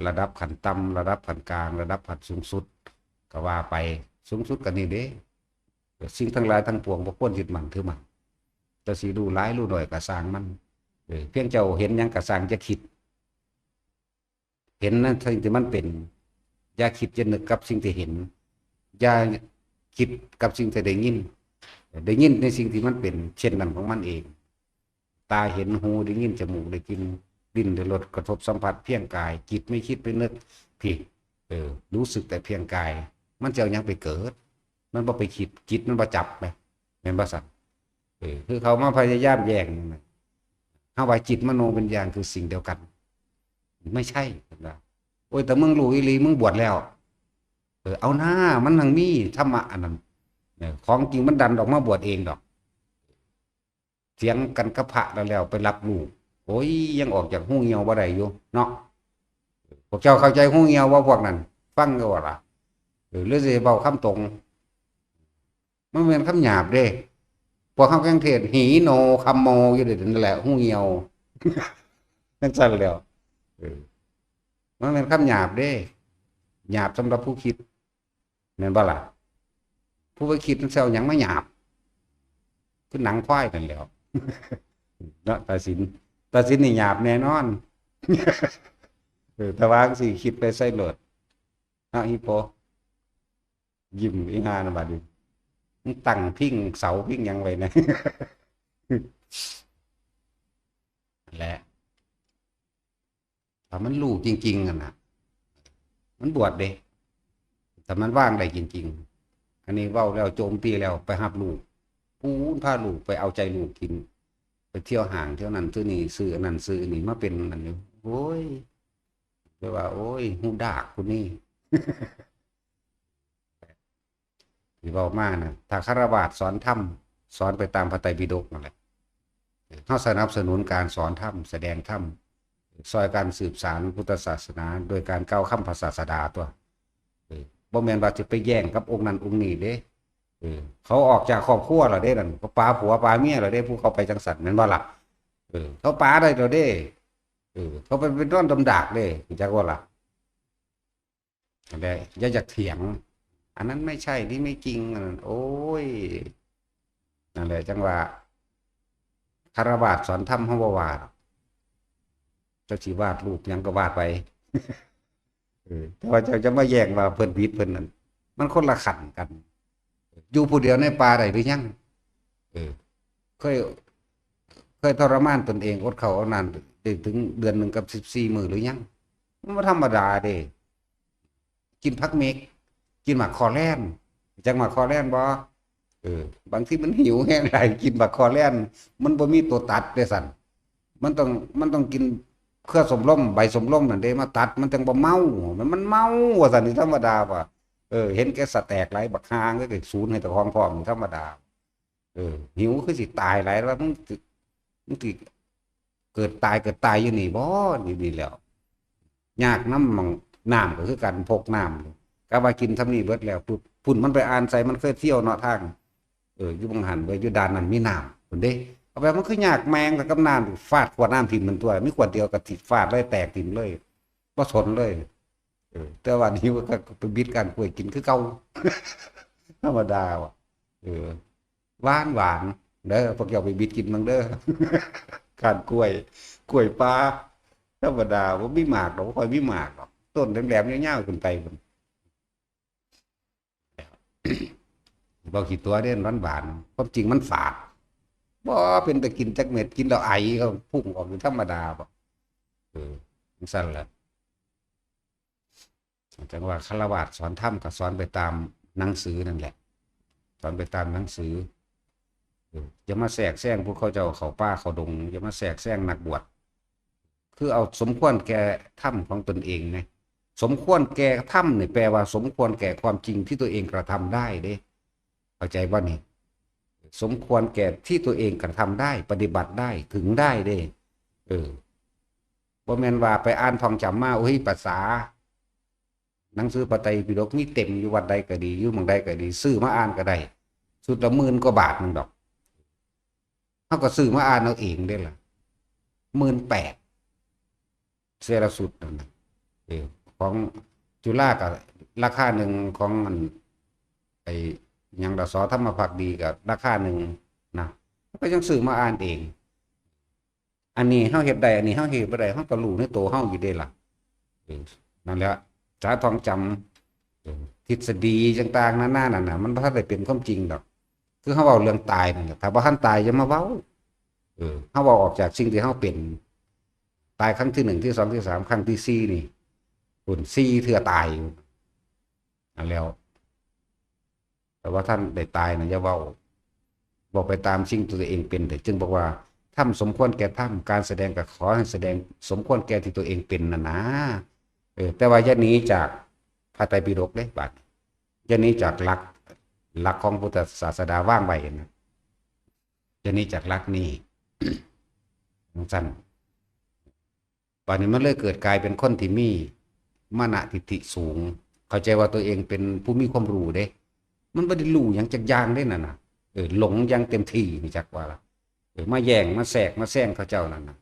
S1: ระดับขั้นต่ำระดับขั้นกลางระดับขั้นสูงสุดก็ว่าไปสูงสุดก็นี่เด้สิ่งทั้งหลายทั้งปวงบ่ควรยึดมั่นถือมั่นแต่สิรู้หลายรู้น้อยก็สร้างมันเพียงเจ้าเห็นหยังก็สร้างจะคิดเห็นนั่นสิ่งที่มันเป็นอย่าคิดจะนึกกับสิ่งที่เห็นอย่าคิดกับสิ่งที่ได้ยินในสิ่งที่มันเป็นเช่นนั้นของมันเองตาเห็นหูได้ยินจมูกได้กินลิ้นได้รสกระทบสัมผัสเพียงกายจิตไม่คิดไปนึกผิดรู้สึกแต่เพียงกายมันจะเอายังไปเกิดมันบ่ไปคิดจิตมันบ่จับไปแม่นบ่สั่นคือเขามาพยายามแย่งเฮาว่าจิตมโนวิญญาณคือสิ่งเดียวกันไม่ใช่นะโอ้ยแต่มึงรู้อีหลีมึงบวชแล้วเอาหน้ามันทั้งมีธรรมะอันนั้นของจริงมันดันออกมาบวชเองดอกเถียงกันกับพระแล้วไปรับรู้โอ้ยยังออกจากหูเหี่ยวบ่ได้อยู่เนาะพวกเจ้าเข้าใจหูเหี่ยวว่าพวกนั้นฟังก็ว่าล่ะหรือสิเว้าคำตรงมันเป็นคำหยาบเด้พวกเขาแกงเทศหีโนคำโมอยู่เด็ดนั่นแหละหูเหี่ยวนั่นสั่นแล้วมันเป็นคำหยาบเด้หยาบสำหรับผู้คิดแม่นบ่ล่ะผู้ไปคิดมันเซลยังไม่หยาบคือหนังควายนั่นแหล้วเนาะตัดสินนี่หยาบแน่นอนแต่ว่าสิคิดไปใส่โหลดฮะฮิปโปยิ้มอีหานะบาดนี้ตั้งพิงเสาพิงยังไว้นะแหละถ้ามันรู้จริงๆนะมันบวชเด้แต่มันว่างได้จริงๆอันนี้เว้าแล้วโจมตีแล้วไปหับลูกปูนพาลูกไปเอาใจลูกกินไปเที่ยวห่างเที่ยวนั้นซื้อนี่ซื้ออันนั้นซื้อนี่มาเป็นอันนี้โอ้ยแปลว่าโอ้ยหูดากคุณนี่ ที่เว้ามานะถ้าคฤหัสถ์สอนธรรมสอนไปตามพระไตรปิฎกนั่นแหละเฮาสนับสนุนการสอนธรรมแสดงธรรมซอยการสืบสานพุทธศาสนาโดยการกล่าวคำพระศาสดาตัวบ่แม่นว่าจะไปแย่งกับองค์นั้นองค์นี้เด้เขาออกจากครอบครัวแล้วเด้นั่นเขาปาผัวปาเมียแล้วเด้ผู้เขาไปจังสันแม่นบ่ล่ะเขาปาได้แล้วเด้เขาเป็นต้นดำดากเด้จักว่าล่ะได้อย่าอยากเถียงอันนั้นไม่ใช่นี่ไม่จริงโอ้ยนั่นแหละจังว่าคฤหัสถ์สอนธรรมเฮาบ่ว่าเจ้าสิวาดรูปหยังก็วาดไปแต่ว่าเจ้าจะมาแย่งว่าเพิ่นผิดเพิ่นนั่นมันคนละขันกันอยู่ผู้เดียวในป่าได้หรือยังเคยทรมานตนเองอดข้าวอดน้ำได้ถึงเดือนหนึ่งกับ14 มื้อหรือยังมันบ่ธรรมดาเด้กินผักเมกกินหมากคอแล่นจักหมากคอแล่นบ่บางทีมันหิวแห้งหลายกินหมากคอแล่นมันบ่มีตัวตัดเด้สั่นมันต้องกินเครือสมร่มใบสมร่มนั่นเด้มาตัดมันจังบ่เมามันเมาว่าซั่นนี่ธรรมดาว่ะเห็นแกสแตกหลายบักฮางก็เกิดศูนย์ให้ตะของพร้อมธรรมดาหิวคือสิตายหลายแล้วมึงสิเกิดตายอยู่นี่บ่นี่แล้วยากน้ำก็คือกันพกน้ำก็ว่ากินทำนี่เบิดแล้วพุ่นมันไปอ่านใส่มันเคยเที่ยวเนาะทางอยู่บังหันไปอยู่ด้านนั้นมีน้ำพุ่นเด้เอาไปมันคือยากแมงกับน้ำฟาดขวดน้ำถิ่มมันตัวมีขวดเดียวก็ติดฟาดเลยแตกถิ่มเลยบ่สนเลยแต่ว่านี้ก็ไปบิดกันกล้วยกินคือเก่าธรรมดาว่ะหวานเด้อพวกเราไปบิดกินมั่งเด้อการกล้วยปลาธรรมดาบ่มีหมากดอกบ่ค่อยมีหมากดอกต้นแหลมๆยาวๆขึ้นไปพุ่นบ่ขี้ตัวเด่นหวานความจริงมันฝาดบ่เป็นแต่กินจักเม็ดกินแล้วไอเขาพุ่งออกอยู่ธรรมดาบ่มันสั่นแหละจังว่าคฤหัสถ์สอนธรรมก็สอนไปตามหนังสือนั่นแหละสอนไปตามหนังสือ อย่ามาแทรกแซงพวกเขาเจ้าเขาป่าเขาดงอย่ามาแทรกแซงนักบวชคือเอาสมควรแก่ถ้ำของตนเองนะสมควรแก่ถ้ำเนี่ยแปลว่าสมควรแก่ความจริงที่ตัวเองกระทำได้เด้เข้าใจว่านี่สมควรแก่ที่ตัวเองกระทำได้ปฏิบัติได้ถึงได้เด้บ่แม่นว่าไปอ่านท่องจำมาโอ้ยภาษาหนังสือพระไตรปิฎกมีเต็มอยู่วัดใดก็ดีอยู่เมืองใดก็ดีซื้อมาอ่านก็ได้สุดละ10,000 กว่าบาทนึงดอกเฮาก็ซื้อมาอ่านเอาเองได้ล่ะ18,000เสียละสุดนั่นน่ะของจุฬาก็ราคาหนึ่งของมันไอ้หยังดสธรรมภักดีก็ราคาหนึ่งนะก็ยังซื้อมาอ่านเองอันนี้เฮาเฮ็ดได้อันนี้เฮาเฮ็ดบ่ได้เฮาก็รู้ในตัวเฮาอยู่เด้ล่ะนั่นแหละสาท่องจำทฤษฎีต่างๆนานานั่นน่ะมันบ่ทันได้เป็นความจริงดอกคือเฮาเว้าเรื่องตายนั่นแหละถ้าบ่ทันตายอย่ามาเว้าเฮาเว้าออกจากสิ่งที่เฮาเป็นตายครั้งที่1ที่2ที่3ครั้งที่4นี่หุ่น4เทื่อตายอยู่นั่นแล้วแต่ว่าท่านได้ตายน่ะอย่าเว้าบอกไปตามสิ่งที่ตัวเองเป็นแต่จึงบอกว่าถ้ำสมควรแก่ถ้ำการแสดงก็ขอให้แสดงสมควรแก่ที่ตัวเองเป็นน่ะนะแต่ว่าอย่าหนีจากพระไตรปิฎกเด้บัดอย่าหนีจากหลักของพุทธศาสนาว่างไว้นะอย่าหนีจากหลักนี้ สั้นป่านนี้มันเลยเกิดกลายเป็นคนที่มีมานะทิฏฐิสูงเข้าใจว่าตัวเองเป็นผู้มีความรู้เด้มันบ่ได้รู้หยังจักอย่างเด้นั่นน่ะหลงอยังเต็มที่นี่จักว่าล่ะมาแย่งมาแทรกมาแซงเขาเจ้านั่นน่ะ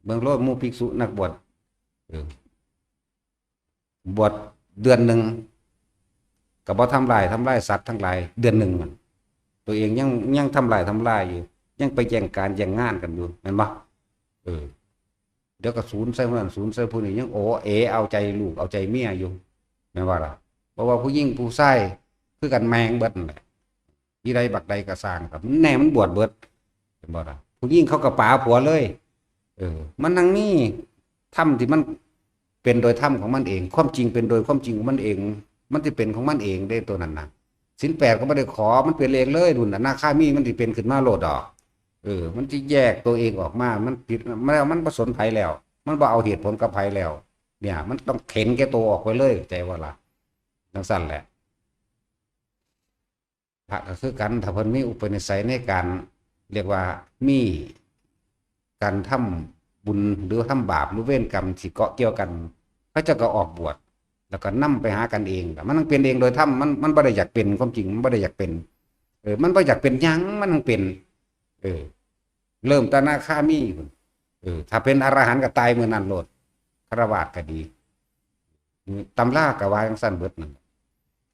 S1: เบิ่งโลดหมู่ภิกษุนักบวชบวชเดือนหนึ่งก็บ่ทำลายสัตว์ทั้งหลายเดือนหนึ่งมันตัวเองยังทำลายอยู่ยังไปแย่งการแย่งงานกันอยู่แม่นบ่เดี๋ยวก็ศูนย์ใส่ผู้นั้นศูนย์ใส่ผู้นี้ยังโอเอาใจลูกเอาใจเมียอยู่แม่นว่าล่ะเพราะว่าผู้หญิงผู้ชายคือกันแมงเบิดนั่นแหละอีใดบักใดก็สร้างครับแน่มันบวชเบิดแม่นบ่ล่ะผู้หญิงเขาก็ป๋าผัวเลยมันทั้งนี้ธรรมที่มันเป็นโดยธรรมของมันเองความจริงเป็นโดยความจริงของมันเองมันสิเป็นของมันเองได้ตัวนั้นน่ะศีล8ก็บ่ได้ขอมันเป็นเองเลยดุลอนาคามีมันสิเป็นขึ้นมาโลดดอกมันจะแยกตัวเองออกมามันผิดมันบ่สนไผแล้วมันบ่เอาเหตุผลกับไผแล้วเนี่ยมันต้องเข็นแก่ตัวออกไปเลยใจว่าล่ะจังซั่นแหละพระก็คือกันถ้าเพิ่นมีอุปนิสัยในการเรียกว่ามีการทำบุญหรือทำบาปหรือเวรกรรมที่เกาะเกี่ยวกันพระเจ้าก็ออกบวชแล้วก็นำไปหากันเองมันต้องเป็นเองโดยธรรมมันบ่ได้อยากเป็นความจริงมันบ่ได้อยากเป็นมันบ่อยากเป็นหยังมันต้องเป็นเริ่มตนาคามีถ้าเป็นอรหันต์ก็ตายมื้อนั้นโลดฆราวาสก็ดีตำราก็ว่าจังซั่นเบิดนั่น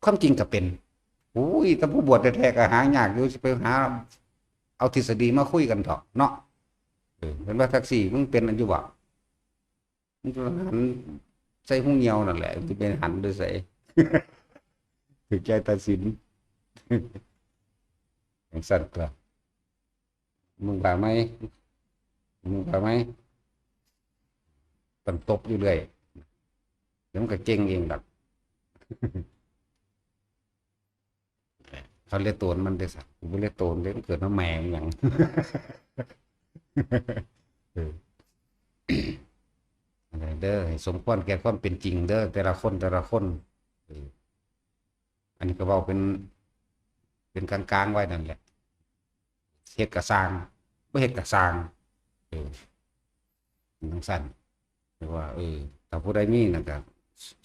S1: ความจริงก็เป็นอุ้ยถ้าผู้บวชแท้ๆก็หายากอยู่สิไปหาเอาทฤษฎีมาคุยกันเถาะเนาะเป็นว่าแท็กซี่มึงเป็นอันอยู่บ่มึงหันใส่หุ้งเหี่ยวนั่นแหละมึงเป็นหันด้วยใส่ ถึงใจตัดสิน อย่างสั้นกว่ามึงว่าไหมต้องตบอยู่เรื่อยเดี๋ยวมันก็เจ๊งเองดัก เขาเรียกโตนมันได้สักกูไม่เรียกโตนเลยมันเกิดมาแมงอย่าง อะไรเด้อให้สมควรแก่ความเป็นจริงเด้อแต่ละคนอันนี้ก็เว้าเป็นกลางๆไว้นั่นแหละเฮ็ดกะสร้างบ่เฮ็ดกะสร้างทั้งสั้นหรือว่าถ้าผู้ใดมีนั่นก็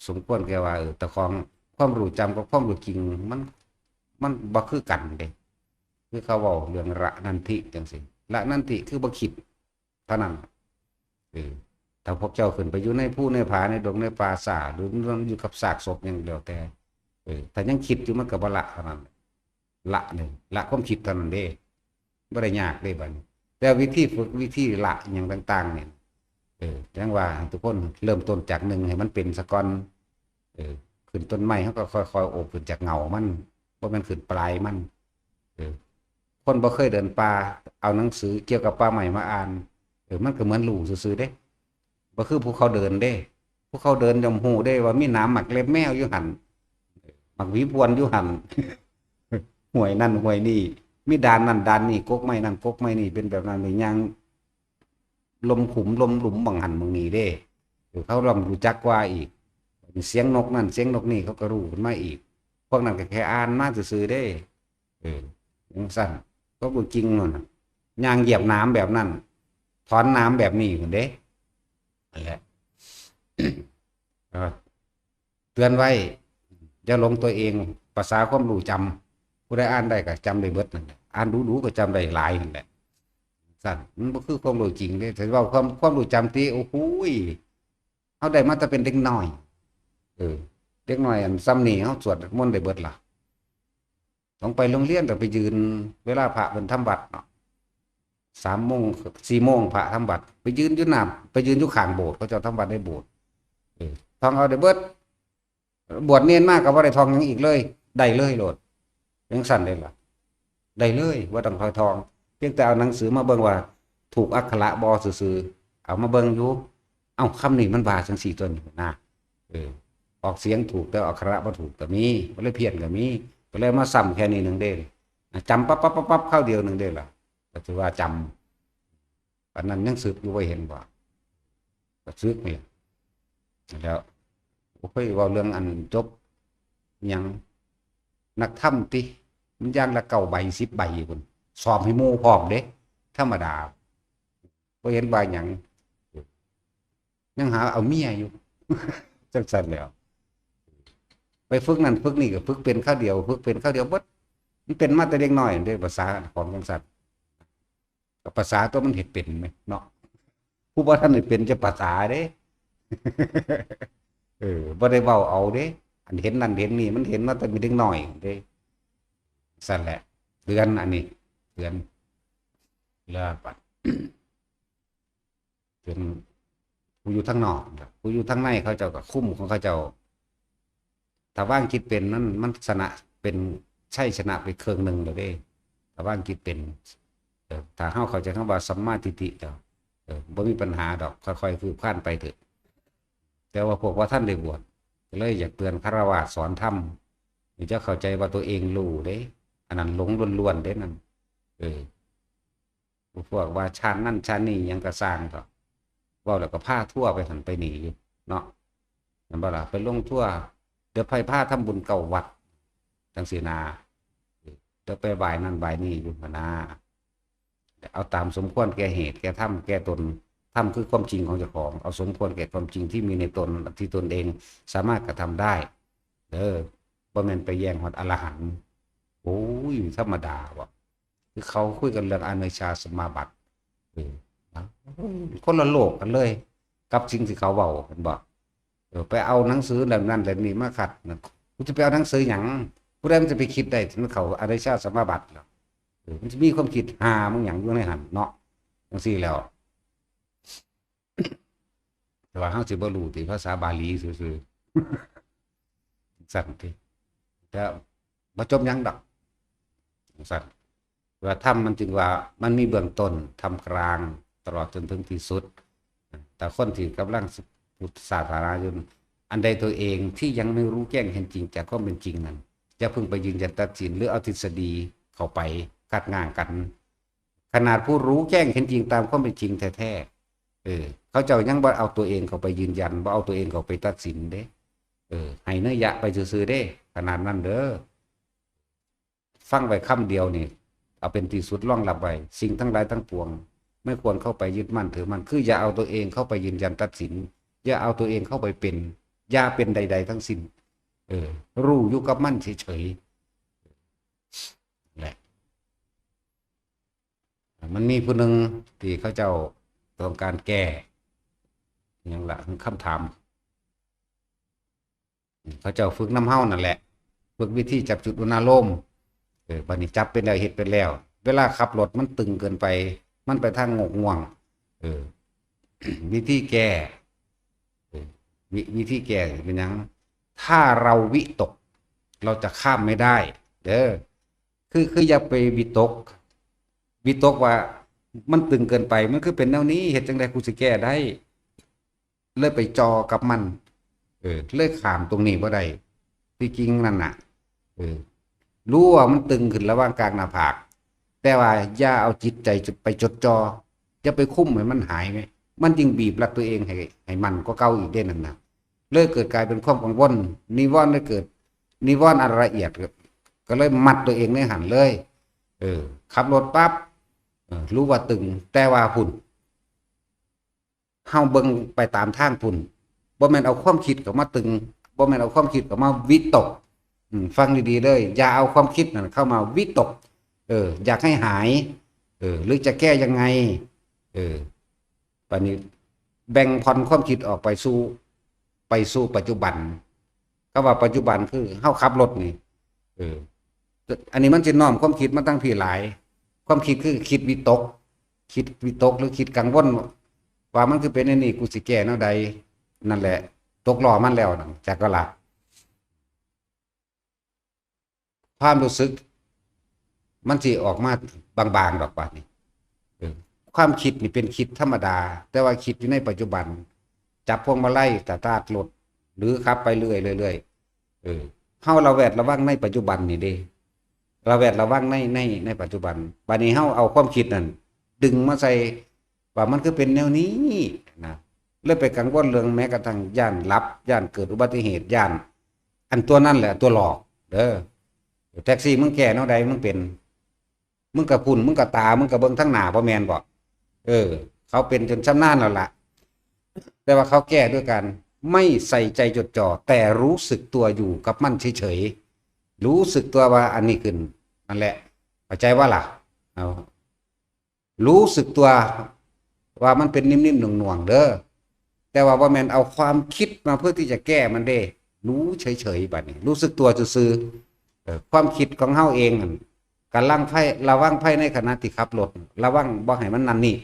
S1: สมควรแก่ว่าแต่ของความรู้จำกับความรู้จริงมันบ่คือกันเด้คือเขาเว้าเรื่องละนันทิจังซี่ละนันทิคือบ่คิดเท่านั้นถ้าพวกเจ้าขึ้นไปอยู่ในภูในผาในดงในป่าสาหรืออยู่กับซากศพอย่างเดียวแต่ถ้ายังคิดอยู่มันก็บ่ละเท่านั้นละหนึ่งละความคิดเท่านั้นเด้บ่ได้ยากเด้บัดนี้แต่วิธีฝึกวิธีละอย่างต่างๆเนี่ยจังว่าทุกคนเริ่มต้นจาก1ให้มันเป็นซะก่อนขึ้นต้นไม้เฮาก็ค่อยๆโอบขึ้นจากเงามันบ่แม่นขึ้นปลายมันคนบ่เคยเดินป่าเอาหนังสือเกี่ยวกับป่าไม้มาอ่านมันก็เหมือนรู้ซื่อๆเด้บ่คือผู้เขาเดินเด้ผู้เขาเดินย่อมฮู้ได้ว่ามีน้ำหมักเล็บแมวอยู่หั่นหมักหวีพวนอยู่หั่น ห้วยนั่นห้วยนี่ มีด่านนั่นด่านนี่กกไม้นั่นกกไม้นี่เป็นแบบนั้นนี่ยังลมขุมลมหลุมบังหันบางนี้เด้เขาลองรู้จักกว่าอีกเสียงนกนั่นเสียงนกนี่เขาก็รู้ขึ้นมาอีกพวกนั้นก็แค่อ่านมาซื่อๆเด้ยังสั้นก็รู้จริงนั่นน่ะย่างเหยียบน้ำแบบนั้นถอนน้ำแบบนี้คนเด้นั่นแหละ เตือนไว้อย่าหลงตัวเองภาษาความรู้จำผู้ใดอ่านได้ก็จำได้เบิดนั่นแหละอ่านดูๆก็จำได้หลายนั่นแหละสั่นมันบ่คือความรู้จริงเลยแต่ว่าความรู้จำที่โอ้โหเฮาได้มาแต่เป็นเด็กน้อยเด็กน้อยอันซ้ำนี่เฮาสวดมนต์ได้เบิดล่ะต้องไปโรงเรียนก็ไปยืนเวลาพระเพิ่นทำวัดเนาะ3 โมง 4 โมงพระทำวัดไปยืนอยู่หน้าไปยืนอยู่ข้างโบสถ์เขาเจ้าทำวัดในโบสถ์ท่องเอาได้เบิดบวชเนียนมากก็บ่ได้ท่องหยังอีกเลยได้เลยโลดยังสั่นเลยล่ะได้เลยว่าต้องคอยท่องเพียงแต่เอาหนังสือมาเบิ่งว่าถูกอักขระบ่ซื่อๆเอามาเบิ่งอยู่เอ้าคำนี้มันว่าจังซี่ตัวนี้นะออกเสียงถูกแต่อักขระบ่ถูกก็มีบ่เลยเพี้ยนก็มีก็เลยมาซ้ำแค่นี้นึงเด้จำปั๊บเข้าเดียวนึงเด้ล่ะก็ถือว่าจำปานนั้นยังสึกอยู่บ่เห็นบ่ก็สึกนี่แล้วโอ้ยว่าเรื่องอันจบยังนักธรรมติมันอย่างละ9 ใบ 10 ใบพุ่นสอบให้หมู่พร้อมเด้ธรรมดาบ่เห็นว่าหยังยังหาเอาเมียอยู่ จังซั่นแล้วไปฝึกนั่นฝึกนี่ก็ฝึกเป็นข้าวเดียวฝึกเป็นข้าวเดียวเบิดมันเป็นมาแต่เด็กน้อยเด้ภาษาของจังซั่นภาษาตัวมันเฮ็ดเป็นมั้ยเนาะผู้บ่ทันได้เป็นจะภาษาเด้ บ่ได้เว้าเอาเด้อันเห็นนั่นเห็นนี่มันเห็นมาแต่มีเด็กน้อยเด้สั่นแหละเตือนอันนี้เตือนเลิกปัด เตือนผู้อยู่ทางนอกผู้อยู่ทางในเขาเจ้าก็คุ้มของเขาเจ้าถ้าว่างคิดเป็นนั้นมันชนะเป็นใช่ชนะไปเครื่องหนึงแล้วเด้ถ้าว่างคิดเป็นถ้าเฮาเข้าใจคำว่าสัมมาทิฏฐิเจ้าบ่มีปัญหาดอกค่อยๆฝึกฝนไปเถอะแต่ว่าพวกว่าท่านได้บวชก็เลยอยากเตือนฆราวาสสอนธรรมนี่จะเข้าใจว่าตัวเองรู้เด้อันนั้นหลงล้วนๆเด้นั่นพวกว่าชาตินั่นชาตินี้ยังก็สร้างก็เว้าแล้วก็พาทั่วไปหันไปหนีอยู่เนาะนั่นบ่ล่ะไปลงทั่วเดี๋ยวไปพาทำบุญเก่าวัดจังซี่นาเดี๋ยวไปบ่ายนั่นบ่ายนี้อยู่นะเอาตามสมควรแก่เหตุแก่ธรรมแก่ตนธรรมคือความจริงของเจ้าของเอาสมควรแก่ความจริงที่มีในตนที่ตนเองสามารถกระทำได้บ่แม่นไปแย่งฮอดอรหันต์โอ้ยธรรมดาว่ะคือเขาคุยกันเรื่องอเนชชาสมาบัติคนละโลกกันเลยกับสิ่งที่เขาเว้ากันบ่ไปเอาหนังสือเล่มนั้นเล่มนี้มาขัดกูจะไปเอาหนังสือหยังผู้ใดมันจะไปคิดได้ถึงเขาอเนชชาสมาบัติหรอมันจะมีความคิดหามึงหยังอยู่ในหันเนาะจังซี่แล้วแต่ว่าเฮาสิบ่รู้ที่ภาษาบาลีซื่อๆสั่นติแต่บ่จบหยังดอกสั่นว่าธรรมมันจึงว่ามันมีเบื้องต้นทำกลางตลอดจนถึงที่สุดแต่คนที่กำลังพุทธศาสนาอยู่อันใดตัวเองที่ยังไม่รู้แจ้งเห็นจริงจากความเป็นจริงนั้นจะเพิ่งไปยืนยันตัดสินหรือเอาทฤษฎีเข้าไปกัดง่างกันขนาดผู้รู้แจ้งเห็นจริงตามความเป็นจริงแท้ๆเขาเจ้ายังบ่เอาตัวเองเข้าไปยืนยันบ่เอาตัวเองเข้าไปตัดสินเด้ให้เนื้อยะไปซื่อๆเด้ขนาดนั้นเด้อฟังไว้คำเดียวนี่เอาเป็นที่สุดล่องลับไว้สิ่งทั้งหลายทั้งปวงไม่ควรเข้าไปยึดมั่นถือมันคืออย่าเอาตัวเองเข้าไปยืนยันตัดสินอย่าเอาตัวเองเข้าไปเป็นอย่าเป็นใดๆทั้งสิ้นรู้อยู่กับมันเฉยๆแหละมันมีผู้หนึ่งที่เขาเจ้าต้องการแก้อย่างละคำถามเขาเจ้าฝึกน้ำเฮ้านั่นแหละฝึกวิธีจับจุดอุณหภูมิบัดนี้จับเป็นแล้วเฮ็ดเป็นแล้วเวลาขับรถมันตึงเกินไปมันไปทางงกง่วงวิธีแก้วิธีแก้เป็นหยังถ้าเราวิตกเราจะข้ามไม่ได้คืออย่าไปวิตกว่ามันตึงเกินไปมันคือเป็นแนวนี้เฮ็ดจังได๋กูสิแก้ได้เลยไปจอกับมันเลยข้ามตรงนี้บ่ได้ที่จริงนั่นน่ะรู้ว่ามันตึงขึ้นระหว่างกลางหน้าผาก แต่ว่าอย่าเอาจิตใจไปจดจ่ออย่าไปคุ้มให้มันหายไหมมันยิ่งบีบรัดตัวเองให้มันก็เก่าอีกเด่นนั่นนะเลยเกิดกลายเป็นความกังวลนิวรณ์เลยเกิดนิวรณ์อันละเอียดก็เลยมัดตัวเองในหันเลยขับรถปั๊บรู้ว่าตึงแต่ว่าพุ่นเฮาเบิ่งไปตามทางพุ่นบ่แม่นเอาความคิดเข้ามาตึงบ่แม่นเอาความคิดเข้ามาวิตกฟังดีๆเลยอย่าเอาความคิดนั่นเข้ามาวิตกอยากให้หายหรือจะแก้ยังไงปานนี้แบ่งผ่อนความคิดออกไปสู่ปัจจุบันก็ว่าปัจจุบันคือเฮาขับรถนี่อันนี้มันสิน้อมความคิดมาตั้งพี่หลายความคิดคือคิดวิตกหรือคิดกังวลว่ามันคือเป็นอันนี้กูสิแก้แนวใดนั่นแหละตกล้อมันแล้วนั่นจักก็ละความรู้สึกมันสิออกมาบางๆดอกบัดนี้ความคิดนี่เป็นคิดธรรมดาแต่ว่าคิดอยู่ในปัจจุบันจับพวงมาลัยสตาร์ทรถหรือขับไปเรื่อยเฮาระแวดระวังในปัจจุบันนี่เด้ระแวดระวังในปัจจุบันบัดนี้เฮาเอาความคิดนั่นดึงมาใส่ว่ามันคือเป็นแนวนี้นะเลยไปกังวลเรื่องแม้กระทั่งย่านลับย่านเกิดอุบัติเหตุย่านอันตัวนั่นแหละตัวหลอกเด้อแท็กซี่มึงแก่แนวใดมึงเป็นมึงกะพุ่นมึงกะตามึงกะเบิ่งทั้งหน้าบ่แม่นบ่เขาเป็นจนชำนาญแล้วล่ะแต่ว่าเขาแก้ด้วยกันไม่ใส่ใจจดจ่อแต่รู้สึกตัวอยู่กับมันเฉยๆรู้สึกตัวว่าอันนี้ขึ้นนั่นแหละเข้าใจว่าล่ะเอารู้สึกตัวว่ามันเป็นนิ่มๆหน่วงๆเด้อแต่ว่าบ่แม่นเอาความคิดมาเพื่อที่จะแก้มันเด้รู้เฉยๆบัดนี้รู้สึกตัวซื่อความคิดของเฮาเองการระวังไพ่ในขณะที่ขับรถระวังบ่ให้มันนั่นนี่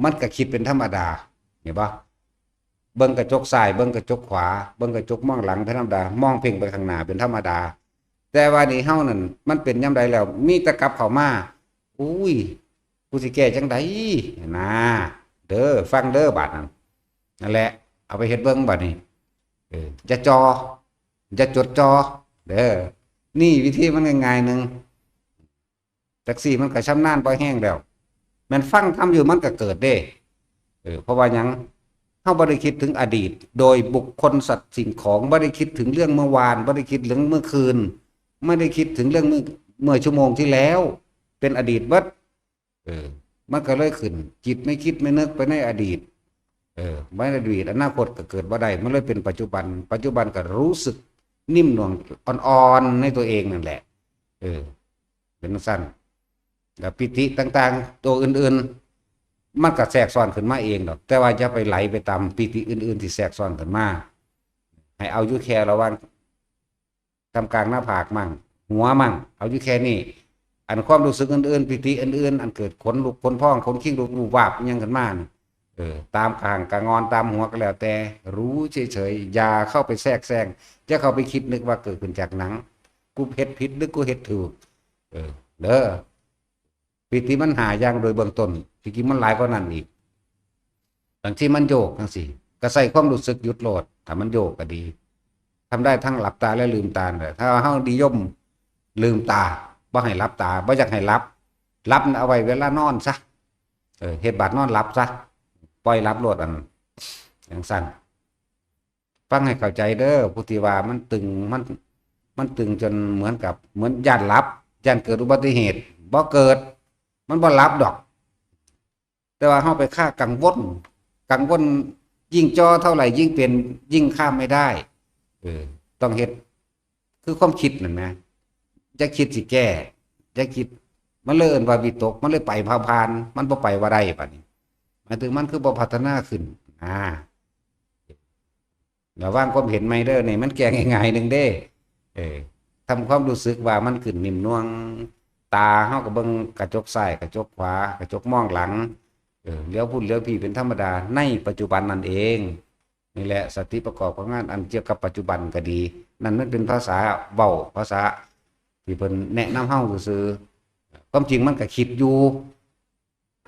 S1: มันก็คิดเป็นธรรมดาเห็นปะเบิ่งกระจกซ้ายเบิ่งกระจกขวาเบิ่งกระจกมองหลังเป็นธรรมดามองเพ่งไปข้างหน้าเป็นธรรมดาแต่ว่านี่เฮานั่นมันเป็นยามใดแล้วมีแตะกลับเข้ามาอุ้ยกูสิแก้จังไดนะเด้อฟังเด้อบาดนั่นแหละเอาไปเฮ็ดเบิ่งบัดนี้จะจดจ่อเด้อนี่วิธีมันง่ายๆนึงแท็กซี่มันก็ชำนาญบ่แห้งแล้วมันฟังทำอยู่มันก็เกิดเด้เพราะว่าหยังเฮาบ่ได้คิดถึงอดีตโดยบุคคลสัตว์สิ่งของบ่ได้คิดถึงเรื่องเมื่อวานบ่ได้คิดเรื่องเมื่อคืนไม่ได้คิดถึงเรื่องเมื่อชั่วโมงที่แล้วเป็นอดีตเบิดมันก็เลยขึ้นจิตไม่คิดไม่นึกไปในอดีตไม่ในอดีตอนาคตก็เกิดบ่ได้มันเลยเป็นปัจจุบันก็รู้สึกนิ่มหน่วงอ่อนๆในตัวเองนั่นแหละเป็นสั้นแล้วปิติต่างๆตัวอื่นๆมันก็แทรกซ้อนขึ้นมาเองดอกแต่ว่าจะไปไหลไปตามปิติอื่นๆที่แทรกซ้อนขึ้นมาให้เอาอยู่แค่ระวังทำกลางหน้าผากมั่งหัวมั่งเอาอยู่แค่นี้อันความรู้สึกอื่นๆปิติอื่นๆอันเกิดขนลุกขนพองขนขิ้งลุกวูบวาบยังขึ้นมาตามคางกะงอนตามหัวก็แล้วแต่รู้เฉยๆอย่าเข้าไปแทรกแซงจะเข้าไปคิดนึกว่าเกิดขึ้นจากหนังกูเฮ็ดผิดหรือกูเฮ็ดถูกเด้อปิติมันหาอย่างโดยเบื้องต้นจริงๆมันหลายกว่านั้นอีกบางที่มันโยกจังซี่ก็ใส่ความรู้สึกหยุดโลดถ้ามันโยกก็ดีทำได้ทั้งหลับตาและลืมตาเลยถ้าเฮานิยมลืมตาบ่ให้หลับตาบ่อยากให้หลับเอาไว้เวลานอนซะเฮ็ดบาดนอนหลับซะปล่อยหลับโลดอันอย่างสั้นฟังให้เข้าใจเด้อผู้ที่ว่ามันตึงมันตึงจนเหมือนย่านหลับย่านเกิดอุบัติเหตุบ่เกิดมันบ่หลับดอกแต่ว่าเฮาไปฆ่ากังวลยิ่งจ่อเท่าไหร่ยิ่งเป็นยิ่งข้ามไม่ได้ต้องเฮ็ดคือความคิดนั่นนะจะคิดสิแก้จะคิดมันเลยเอิ้นว่าวิตกมันเลยไปพานมันบ่ไปว่าได้ปานนี้หมายถึงมันคือบ่พัฒนาขึ้นระวังความเห็นไหมเด้อนี่มันแก้ง่ายๆนึงเด้ทำความรู้สึกว่ามันขึ้นนิ่มนวลตาเฮาก็เบิ่งกระจกซ้ายกระจกขวากระจกมองหลังเลี้ยวพุ่นเลี้ยวพี่เป็นธรรมดาในปัจจุบันนั่นเองนี่แหละสติประกอบของงานอันเกี่ยวกับปัจจุบันก็ดีนั่นมันเป็นภาษาเว้าภาษาที่เพิ่นแนะนำเฮาซื่อๆความจริงมันก็คิดอยู่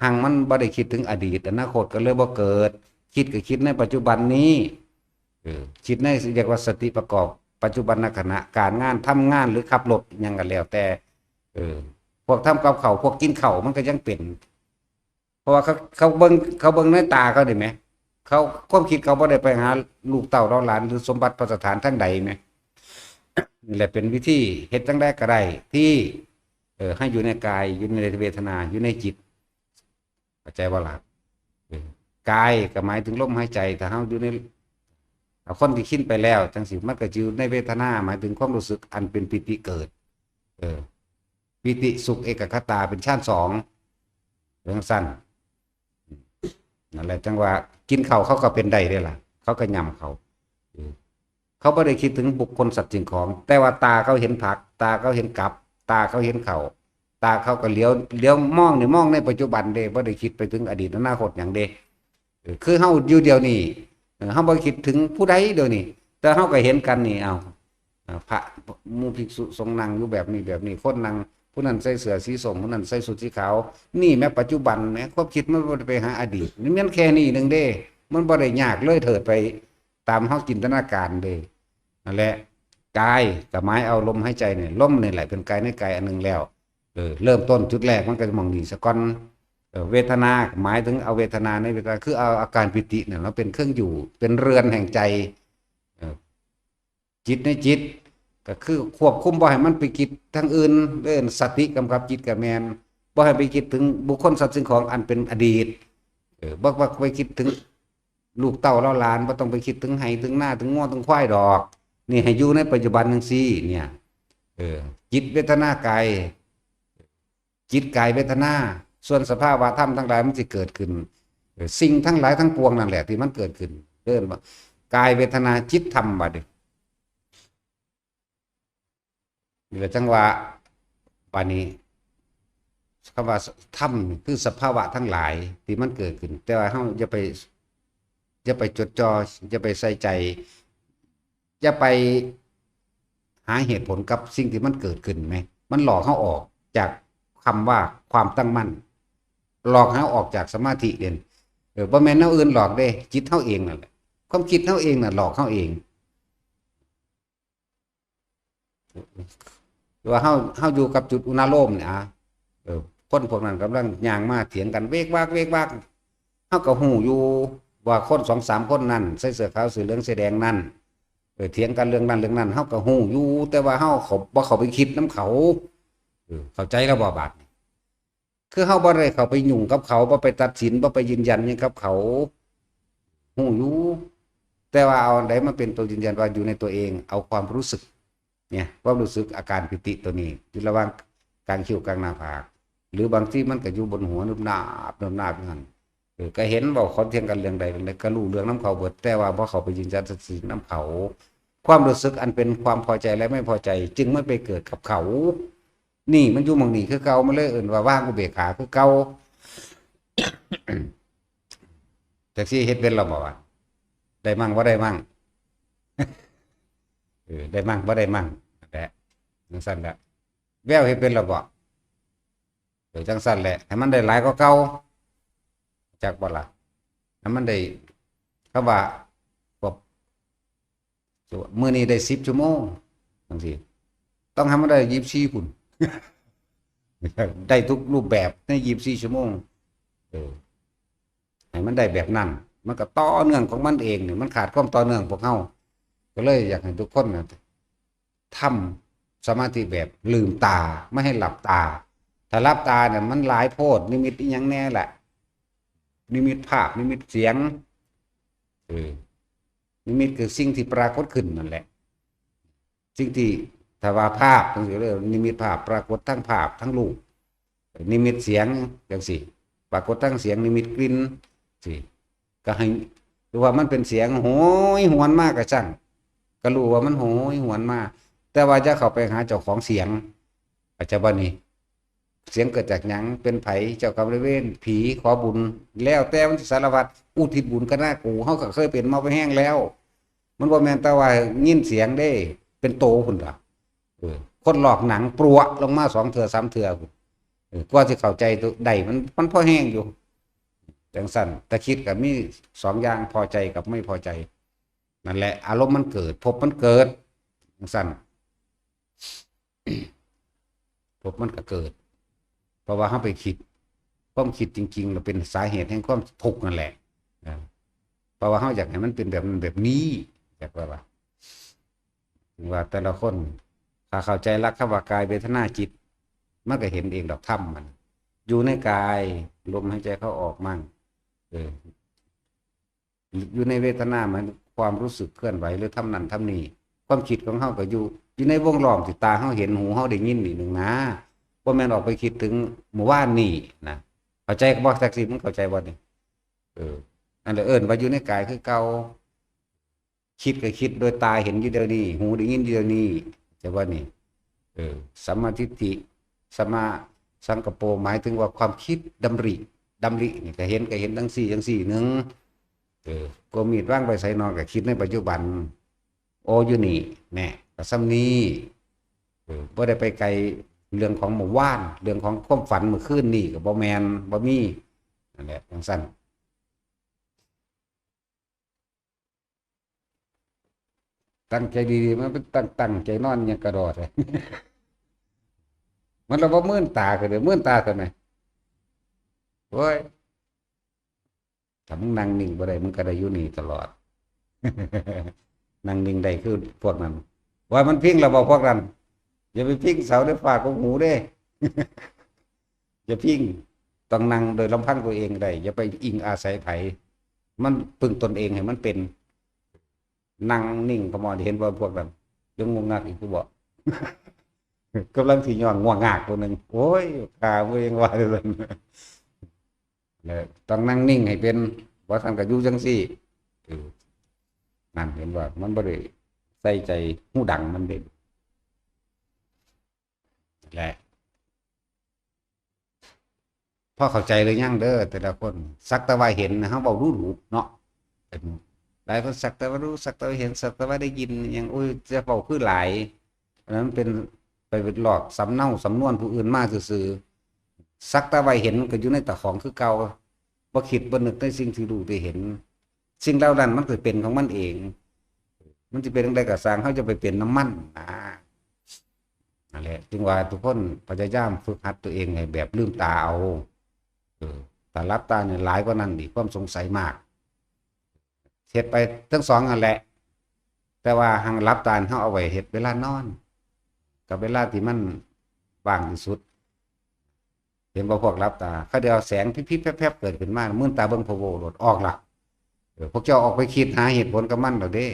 S1: หังมันบ่ได้คิดถึงอดีตอนาคตก็เลยบ่เกิดคิดก็คิดในปัจจุบันนี้คิดในเรียกว่าสติประกอบปัจจุบันขณะการงานทำงานหรือขับรถยังก็แล้วแต่ พวกทำกับเขาวพวกกินข้าวมันก็ยังเป็นเพราะว่าเขาเบิ่งในตาเขาได้ไหมเขาความคิดเขาบ่ได้ไปหาลูกเต้าเราหลานหรือสมบัติประสถานทั้งใดไหมนี่แหละเป็นวิธีเฮ็ดจังได๋ก็ได้ที่ให้อยู่ในกายอยู่ในเวทนาอยู่ในจิตเข้าใจบ่ล่ะกายก็หมายถึงลมหายใจถ้าเฮาอยู่ในคนที่คิดไปแล้วจังสิมันก็อยู่ในเวทนาหมายถึงความรู้สึกอันเป็นปิติเกิดปิติสุขเอกคตาเป็นชั้นสองเรื่องสั้นนั่นแหละจังว่ากินข้าวเขาก็เป็นได้ได้ล่ะเขาก็ยำเขาไม่ได้คิดถึงบุคคลสัตว์สิ่งของแต่ว่าตาเขาเห็นผักตาเขาเห็นกับตาเขาเห็นเขาตาเขาก็เลี้ยวมองนี่มองในปัจจุบันเด้ไม่ได้คิดไปถึงอดีตอนาคตอย่างเด้คือเฮาอยู่เดียวนี่เฮาบ่คิดถึงผู้ใดเดี๋ยวนี้แต่เฮาก็เห็นกันนี่เอาพระมูภิกษุทรงนั่งอยู่แบบนี้คนนั่งผู้นั้นใส่เสื้อสีส้มผู้นั้นใส่สุดสีขาวนี่แม้ปัจจุบันแม้ความคิดมันบ่ได้ไปหาอดีตนี่มันแค่นี้นึงเด้มันบ่ได้ยากเลยเถิดไปตามเฮาจินตนาการเด้นั่นแหละกายกับหมายเอาลมหายใจเนี่ยลมนี่แหละเป็นกายในกายอันนึงแล้วเริ่มต้นจุดแรกมันก็มองนี่ซะก่อนเวทนาหมายถึงเอาเวทนาในเวทนาคือเอาอาการปิติเนี่ยเราเป็นเครื่องอยู่เป็นเรือนแห่งใจจิตในจิตก็คือควบคุมบ่ให้มันไปคิดทางอื่นเรื่องสติกำกับจิตกับแมนบ่ให้ไปคิดถึงบุคคลสัตว์สิ่งของอันเป็นอดีตบ่ไปคิดถึงลูกเต้าเราหลานบ่ต้องไปคิดถึงไห้ถึงหน้าถึงง้อถึงควายดอกนี่ให้อยู่ในปัจจุบันจังซี่เนี่ยจิตเวทนากายจิตกายเวทนาส่วนสภาวะธรรมทั้งหลายมันจะเกิดขึ้นสิ่งทั้งหลายทั้งปวงนั่นแหละที่มันเกิดขึ้นเริ่มว่ากายเวทนาจิตธรรมบัดนี้นี่แหละจังว่าปานนี้คำว่าธรรมคือสภาวะทั้งหลายที่มันเกิดขึ้นแต่ว่าเฮาอย่าไปจดจ่ออย่าไปใส่ใจอย่าไปหาเหตุผลกับสิ่งที่มันเกิดขึ้นไหมมันหลอกเฮาออกจากคำว่าความตั้งมั่นหลอกเฮาออกจากสมาธิเด่นบ่แม่นแนวอื่นหลอกเด้จิตเฮาเองนั่นแหละความคิดเฮาเองน่ะหลอกเฮาเองว่าเฮาอยู่กับจุดอุณโลมเนี่ยคนพวกนั้นกำลังย่างมาเถียงกันเวกวากเฮาก็ฮู้อยู่ว่าคน 2-3 คนนั้นใส่เสื้อขาวเสื้อเหลืองเสื้อแดงนั่นเถียงกันเรื่องนั้นเฮาก็ฮู้อยู่แต่ว่าเฮาบ่เข้าไปคิดนํเขาเข้าใจแล้วบ่บาดคือเฮาบ่ได้เข้าไปยุ่งกับเขาบ่ไปตัดสินบ่ไปยืนยันหยังกับเขาฮู้อยู่แต่ว่าเอาอันใดมาเป็นตัวยืนยันว่าอยู่ในตัวเองเอาความรู้สึกเนี่ยความรู้สึกอาการปิติตัวนี้อยู่ระหว่างกลางคิ้วกลางหน้าผากหรือบางที่มันก็อยู่บนหัวนึบหนาบอย่างนั้นก็เห็นบอกเขาเถียงกันเรื่องใดก็รู้เรื่องน้ำเขาเบิดแต่ว่าพอเขาไปยืนยันสักสิ่งน้ำเขาความรู้สึกอันเป็นความพอใจและไม่พอใจจึงไม่ไปเกิดกับเขานี่มันอยู่หม่องนี้คือเก่ามันเลยเอิ้นว่าว่างอุเบกขาคือเก่า จักสิเฮ็ดเป็นเราบ่ว่าได้มั่งบ่ได้มั่ง ได้มั่งบ่ได้มั่งแหละจังซั่นแหละแววเฮ็ดเป็นเราบ่จังซั่นแหละให้มันได้หลายกว่าเก่าจักบ่ล่ะให้มันได้คำว่ามื้อนี้ได้10 ชั่วโมงจังซี่ต้องให้มันได้24พุ่น ได้ทุกรูปแบบใน24 ชั่วโมงให้มันได้แบบนั้นมันก็ต่อเนื่องของมันเองนี่มันขาดความต่อเนื่องพวกเฮาก็เลยอยากให้ทุกคนนะทำสมาธิแบบลืมตาไม่ให้หลับตาถ้าหลับตาเนี่ยมันหลายโพดนิมิตอีหยังแน่แหละนิมิตภาพนิมิตเสียงนิมิตคือสิ่งที่ปรากฏขึ้นนั่นแหละสิ่งที่ถ้าว่าภาพจังซี่เรียกนิมิตภาพปรากฏทั้งภาพทั้งรูปนิมิตเสียงจังซี่ปรากฏทั้งเสียงนิมิตกลิ่นสิก็ให้รู้ว่ามันเป็นเสียงโหยหวนมากก็ช่างก็รู้ว่ามันโหยหวนมากแต่ว่าจะเข้าไปหาเจ้าของเสียงอาจจะบ่นี่เสียงเกิดจากหยังเป็นไผเจ้ากรรมนายเวรผีขอบุญแล้วแต่มันสารวัตรอุทิศบุญก็น่ากูเฮาก็เคยเป็นมาไปแห้งแล้วมันบ่แม่นแต่ว่ายินเสียงได้เป็นโตพุ่นล่ะคนหลอกหนังปลัวลงมา2 เทื่อ 3 เทื่อกว่าสิเข้าใจตัวใดมันพอแห้งอยู่จังซั่นแต่คิดก็มี2 อย่างพอใจกับไม่พอใจนั่นแหละอารมณ์มันเกิดภพมันเกิดจังซั่น ภพมันก็เกิด เพราะว่าเฮาไปคิดความคิดจริงๆแล้วเป็นสาเหตุแห่งความทุกข์นั่นแหละเพราะว่าเฮาอยากให้มันเป็นแบบนั้นแบบนี้อยากว่าถึงว่าแต่ละคนถ้าเข้าใจหลักคำว่ากายเวทนาจิตมันก็เห็นเองดอกธรรมมันอยู่ในกายลมหายใจเข้าออกมั่งอยู่ในเวทนามันความรู้สึกเคลื่อนไหวหรือทำนั่นทำนี่ความคิดของเฮาก็อยู่ในวงล้อมที่ตาเฮาเห็นหูเฮาได้ยินนี่หนึ่งนะบ่แม่นออกไปคิดถึงเมื่อวานนี่นะเข้าใจบ่สักสิมันเข้าใจบ่นี่นั่นแหละว่าอยู่ในกายคือเก่าคิดก็คิดโดยตาเห็นอยู่เดี๋ยวนี้หูได้ยินอยู่เดี๋ยวนี้จะว่านี่สัมมาทิฏฐิสัมมาสังกัปโปหมายถึงว่าความคิดดำรินี่ก็เห็นทั้งสี่หนึ่งก็มีดว่างไปใส่นอนก็คิดในปัจจุบันโออยู่นี่แน่ก็ซ้ำนี้บ่ได้ไปไกลเรื่องของหมู่ว่านเรื่องของความฝันเมื่อคืนนี่ก็บ่แมนบ่มีนั่นแหละจังซั่นตั้งใจดีๆมันเป็นตั้งใจนอนยังกระโดดเลย มันเราบ่มื่นตาก็เด้อมื่นตาทำไมโอ้ยถ้ามึงนั่งนิ่งบ่ได้มึงก็ได้อยู่นี่ตลอด นั่งนิ่งได้คือพวกนั้นว่ามันพิงเราบอกพวกนั้นอย่าไปพิงเสาได้ฝากของหูเด้ อย่าพิงต้องนั่งโดยลำพังตัวเองได้อย่าไปอิงอาศัยไผมันพึ่งตนเองให้มันเป็นนั่งนิ่งพมอเห็นว่าพวกนั้นยังงงงักอีกกูบอก กำลังที่ย่องง่วงงากตัวหนึ่งโอ้ยขาเองว่าเลยต้องนั่งนิ่งให้เป็นว่าท่านก็อยู่จังซี่นั่นเห็นว่ามันบ่ได้ใส่ใจหูดังมันเด่นแหละพอเข้าใจเลยยังเด้อแต่ละคนสักแต่ว่าเห็นนะเขาบอกรู้เนาะหลายคนสักแต่ว่ารู้สักแต่ว่าเห็นสักแต่ว่าได้ยินยังอุ้ยจะเฝ้าคือหลายนั้นเป็นไปหลอกสำเนาสำนวนผู้อื่นมาซื่อสักแต่ว่าเห็นก็อยู่ในตะของคือเก่าบ่คิดบ่นึกในสิ่งที่รู้ที่เห็นสิ่งเหล่านั้นมันเกิดเป็นของมันเองมันจะเป็นอะไรก็สร้างเขาจะไปเป็นน้ำมันนั่นแหละจึงว่าทุกคนพยายามฝึกหัดตัวเองให้แบบลืมตาเอาแต่รับตาเนี่ยหลายกว่านั้นอีกความสงสัยมากเฮ็ดไปทั้งสองอันแหละแต่ว่าหังรับตาเขาเอาไว้เฮ็ดเวลานอนกับเวลาที่มันว่างที่สุดเห็นบ่พวกรับตาเขาเดียวแสงพิบๆแพบๆเกิดขึ้นมามื่นตาเบิ่งพะโวโหลดออกล่ะพวกเจ้าออกไปคิดหาเหตุผลกับมันแล้วเด้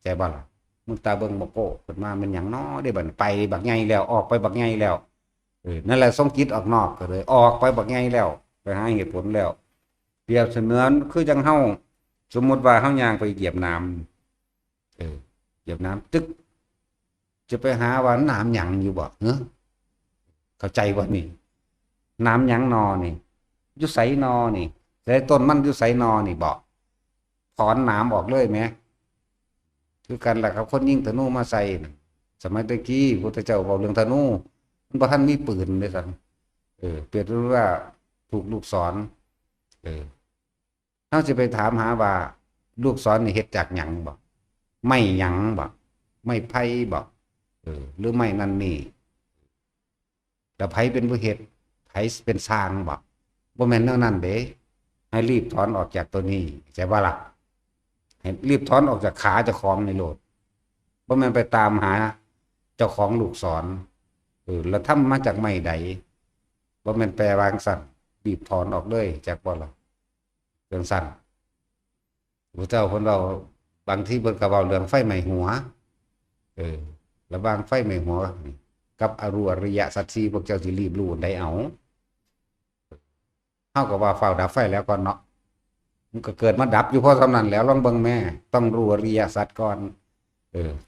S1: ใจบ่ล่ะมื่นตาเบิ่งบ่โก้ขึ้นมามันหยังน้อได้บัดไปบักใหญ่แล้วออกไปบักใหญ่แล้วนั่นแหละส่งจิตออกนอกก็เลยออกไปบักใหญ่แล้วไปหาเหตุผลแล้วเปรียบเสมือนคือจังเฮาสมมุติว่าเฮาย่างไปเหยียบน้ำเหยียบน้ำตึกจะไปหาว่าน้ำหยังอยู่บ่เข้าใจบ่นี่น้ำหยังนอนี่อยู่ไสนอนี่แต่ต้นมันอยู่ไสนอนี่บ่ถอนน้ำออกเลยไหมคือกันแหละครับคนยิงธนูมาใส่สมัยตะกี้พุทธเจ้าบอกเรื่องธนูมันบ่ทันมีปืนเลยสั่นเปรียบว่าถูกลูกศรเฮาสิไปถามหาว่าลูกศรนี่เฮ็ดจากหยังบ่ไม่หยังบ่ไม่ไผ่บ่หรือไม่นั่นนี่แล้วไผเป็นผู้เฮ็ดไผเป็นสร้างบ่แม่นแนวนั้นเด้ให้รีบถอนออกจากตัวนี้ใช่บ่ล่ะให้รีบถอนออกจากขาเจ้าของในโลดบ่แม่นไปตามหาเจ้าของลูกศรแล้วทำมาจากไม้ใดบ่แม่นแปลวางสั่นรีบถอนออกเลยจากบ่ล่ะเรื่องสั่นพระเจ้าคนเราบางที่เพิ่นก็เว้าเรื่องไฟไหม้หัวระบางไฟไหม้หัวกับอริยสัจสี่พวกเจ้าสิรีบรู้ได้เอาเฮาก็ว่าเฝ้าดับไฟแล้วก่อนเนาะมันก็เกิดมาดับอยู่เพราะสำนั้นแล้วลองเบิ่งแม่ต้องรู้อริยสัจก่อน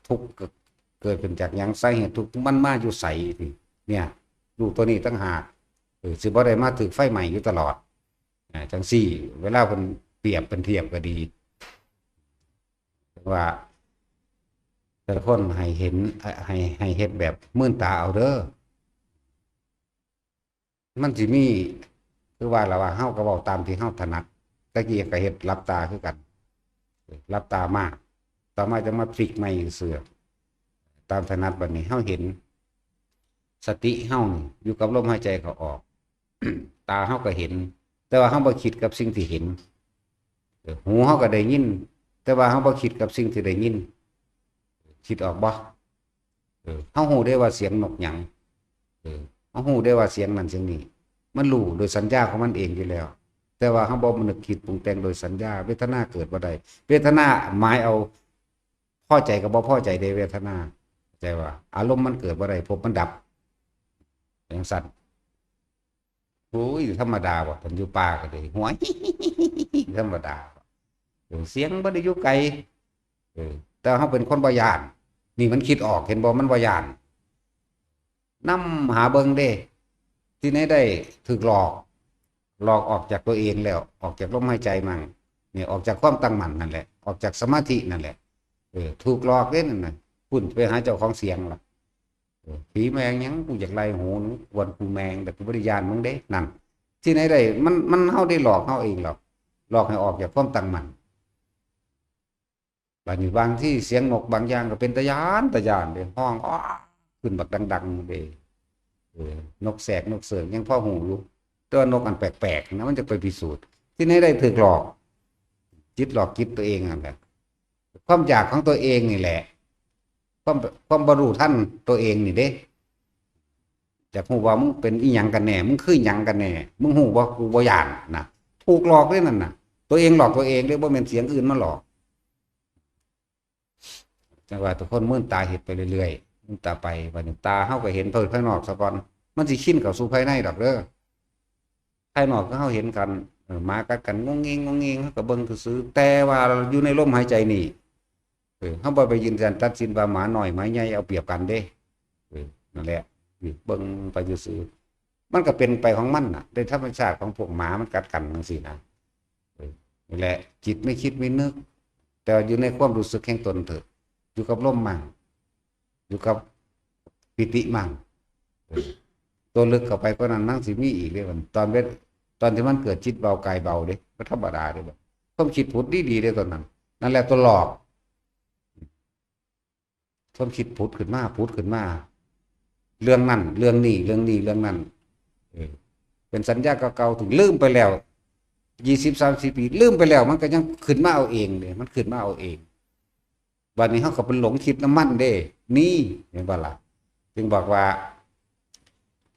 S1: ทุกข์เกิดขึ้นจากหยังสาเหตุทุกข์มันมาอยู่ไสนี่เนี่ยรู้ตัวนี้ตั้งหากสิบ่ได้มาถึกไฟใหม่อยู่ตลอดจังซี่เวลาเพิ่นเปรียบเป็นเทียบก็ดีว่าแต่ละคนให้เห็นให้เฮ็ดแบบมื่นตาเอาเด้อมันสิมีคือว่าล่ะว่าเฮาก็เว้าตามที่เฮาถนัดตะกี้ก็เฮ็ดหลับตาคือกันหลับตามากต่อมาจะมาพลิกใหม่เสือตามถนัดบัดนี้เฮาเห็นสติเฮาอยู่กับลมหายใจเข้าออก ตาเฮาก็เห็น แต่ว่าเฮาบ่คิดกับสิ่งที่เห็นหูเฮาก็ได้ยินแต่ว่าเฮาบ่คิดกับสิ่งที่ได้ยินคิดออกบ่เฮาฮู้ได้ว่าเสียงนกหยังเฮาฮู้ได้ว่าเสียงนั้นเสียงนี้มันรู้โดยสัญญาของมันเองอยู่แล้วแต่ว่าเฮาบ่นึกคิดปรุงแต่งโดยสัญญาเวทนาเกิดบ่ได้เวทนาหมายเอาพอใจกับบ่พอใจในเวทนาใจว่าอารมณ์มันเกิดบ่ได้พบมันดับอย่างสั่นโอ้ยธรรมดาบ่ท่านอยู่ป่าก็ได้หัว ธรรมดาเสียงบ่ได้อยู่ไกลแต่เฮาเป็นคนบ่ย้านนี่มันคิดออกเห็นบ่มันบ่ย้านนำหาเบิ่งเด้ที่ไหนได้ถูกหลอกออกจากตัวเองแล้วออกจากลมหายใจมั่งเนี่ยออกจากความตั้งมั่นนั่นแหละออกจากสมาธินั่นแหละถูกหลอกเด้นั่นน่ะพุ่นไปหาเจ้าของเสียงล่ะผีแมงหยังกูอยากไล่หูนกวนกูแมงแต่กูบ่ได้ย้านมึงเด้นั่นที่ไหนได้มันเฮาได้หลอกเฮาเองหรอกหลอกให้ออกจากความตั้งมั่นบางทีบางที่เสียงนกบางอย่างก็เป็นตะยานเด้ห้องอ้อขึ้นบักดังๆเด้นกแสกนกเสือกยังพ่อหูอยู่ตัวนกอันแปลกๆนะมันจะไปพิสูจน์ที่ไหนได้ถูกหลอกจิตหลอกจิตตัวเองนั่นแหละความอยากของตัวเองนี่แหละความบรรลุท่านตัวเองนี่เด้จากหูว่ามึงเป็นอีหยังกันแน่มึงคือหยังกันแน่มึงหูว่ากูบ่ย่านนะถูกหลอกด้วยนั่นน่ะตัวเองหลอกตัวเองเด้บ่แม่นเสียงอื่นมาหลอกจังว่าทุกคนมื่นตาเห็นไปเรื่อยๆมื่นตาไปวันหนึ่งตาเฮาก็เห็นเพิ่นภายนอกซะก่อนมันสิชินเข้าสู่ภายในดอกเด้อภายนอกก็เฮาเห็นกันมากัดกันงงเงเฮาก็เบิ่งซื่อแต่ว่าอยู่ในลมหายใจนี่เฮาบ่ไปยืนยันตัดสินว่าหมาน้อยหมาใหญ่เอาเปรียบกันเด้นั่นแหละเบิ่งไปซื่อมันก็เป็นไปของมันน่ะในธรรมชาติของพวกหมามันกัดกันจังซี่นะนี่แหละจิตไม่คิดไม่นึกแต่อยู่ในความรู้สึกแห่งตนเถอะอยู่กับลมมั่งอยู่กับปิติมั่งตัวลึกเข้าไปก็นั้นมั่งสิมีอีกเด้มันตอนที่มันเกิดจิตเบากายเบาเด้ก็ธรรมดาเด้บ่ความคิดผุดดีๆเด้ตอนนั้นนั่นแหละตัวหลอกความคิดผุดขึ้นมาเรื่องนั้นเรื่องนี้เรื่องนั้นเป็นสัญญาเก่าๆถึงลืมไปแล้ว20-30 ปีลืมไปแล้วมันก็ยังขึ้นมาเอาเองเด้มันขึ้นมาเอาเองวันนี้เขาก็เป็นหลงคิดน้ำมันเด้นี่เห็นบ่ล่ะจึงบอกว่า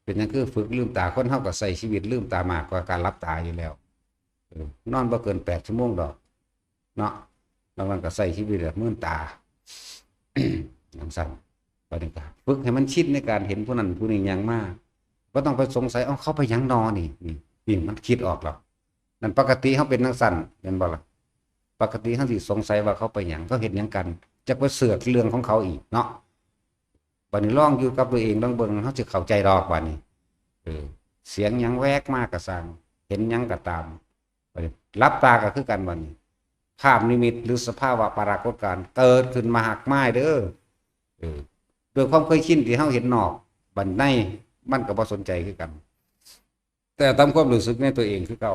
S1: เป็นยังคือฝึกลืมตาคนเขาก็ใส่ชีวิตลืมตามากกว่าการรับตาอยู่แล้วนอนบ่เกิน8 ชั่วโมงดอกเนาะบางวันก็ใส่ชีวิตแบบมื่นตาอย่างสั่นปฏิบัติฝึกให้มันชินในการเห็นผู้นั้นผู้นี้อย่างมากก็ต้องไปสงสัยเขาไปยังนอนี่มันคิดออกหรอกนั่นปกติเขาเป็นนักสั่นเห็นบ่ล่ะปกติเขาสิสงสัยว่าเขาไปหยังเขาเห็นหยังกันจะไปเสือกเรื่องของเขาอีกเนาะบัดนี้ลองอยู่กับตัวเองลองเบิ่งเขาจะเข้าใจดอกบัดนี้เสียงหยังแวกมากก็สั่งเห็นหยังก็ตามรับตาก็คือกันบัดนี้ภาพนิมิตหรือสภาวะปรากฏการณ์เกิดขึ้นมาหักไม้เด้อโดยความเคยชินที่เขาเห็นนอกบัดในมันก็บ่สนใจคือกัน แต่ตามความรู้สึกในตัวเองคือเก่า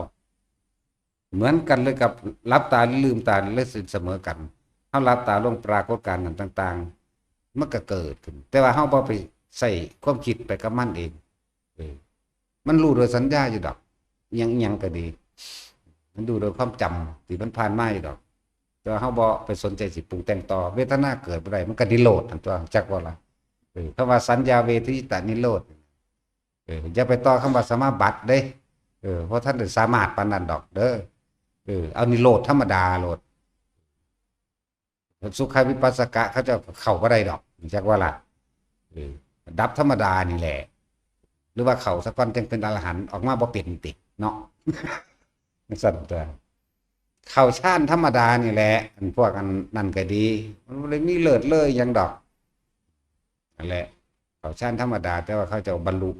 S1: เหมือนกันเลยกับรับตาหรือลืมตาเลยเสมอกันเฮารับตาลงปรากฏการณ์ต่างๆมันก็เกิดขึ้นแต่ว่าเฮาบ่ไปใส่ความคิดไปกับมันเองมันรู้โดยสัญญาอยู่ดอกยังก็ดีมันดูโดยความจำที่มันผ่านมาอยู่ดอกแต่ว่าเฮาบ่ไปสนใจสิปรุงแต่งต่อเวทนาเกิดบ่ได้มันก็นิโรธอันตัวจักว่าล่ะคำว่าสัญญาเวทิตานิโรธอย่าไปต่อคำว่าสมาบัติเด้เพราะท่านสามารถปานนั้นดอกเด้อเอานิโรธธรรมดาโลดสุขวิปัสสกะเขาจะเข้าบ่ได้ดอกจักว่าล่ะดับธรรมดานี่แหละหรือว่าเข้าสักวันจึงเป็นอรหันต์ออกมาบ่เป็นติเนาะสั่นตัวเข้าฌานธรรมดานี่แหละอันพวกอันนั่นก็ดีมันบ่ได้มีเลิศเลยยังดอกนั่นแหละเข้าฌานธรรมดาแต่ว่าเขาจะบรรลุ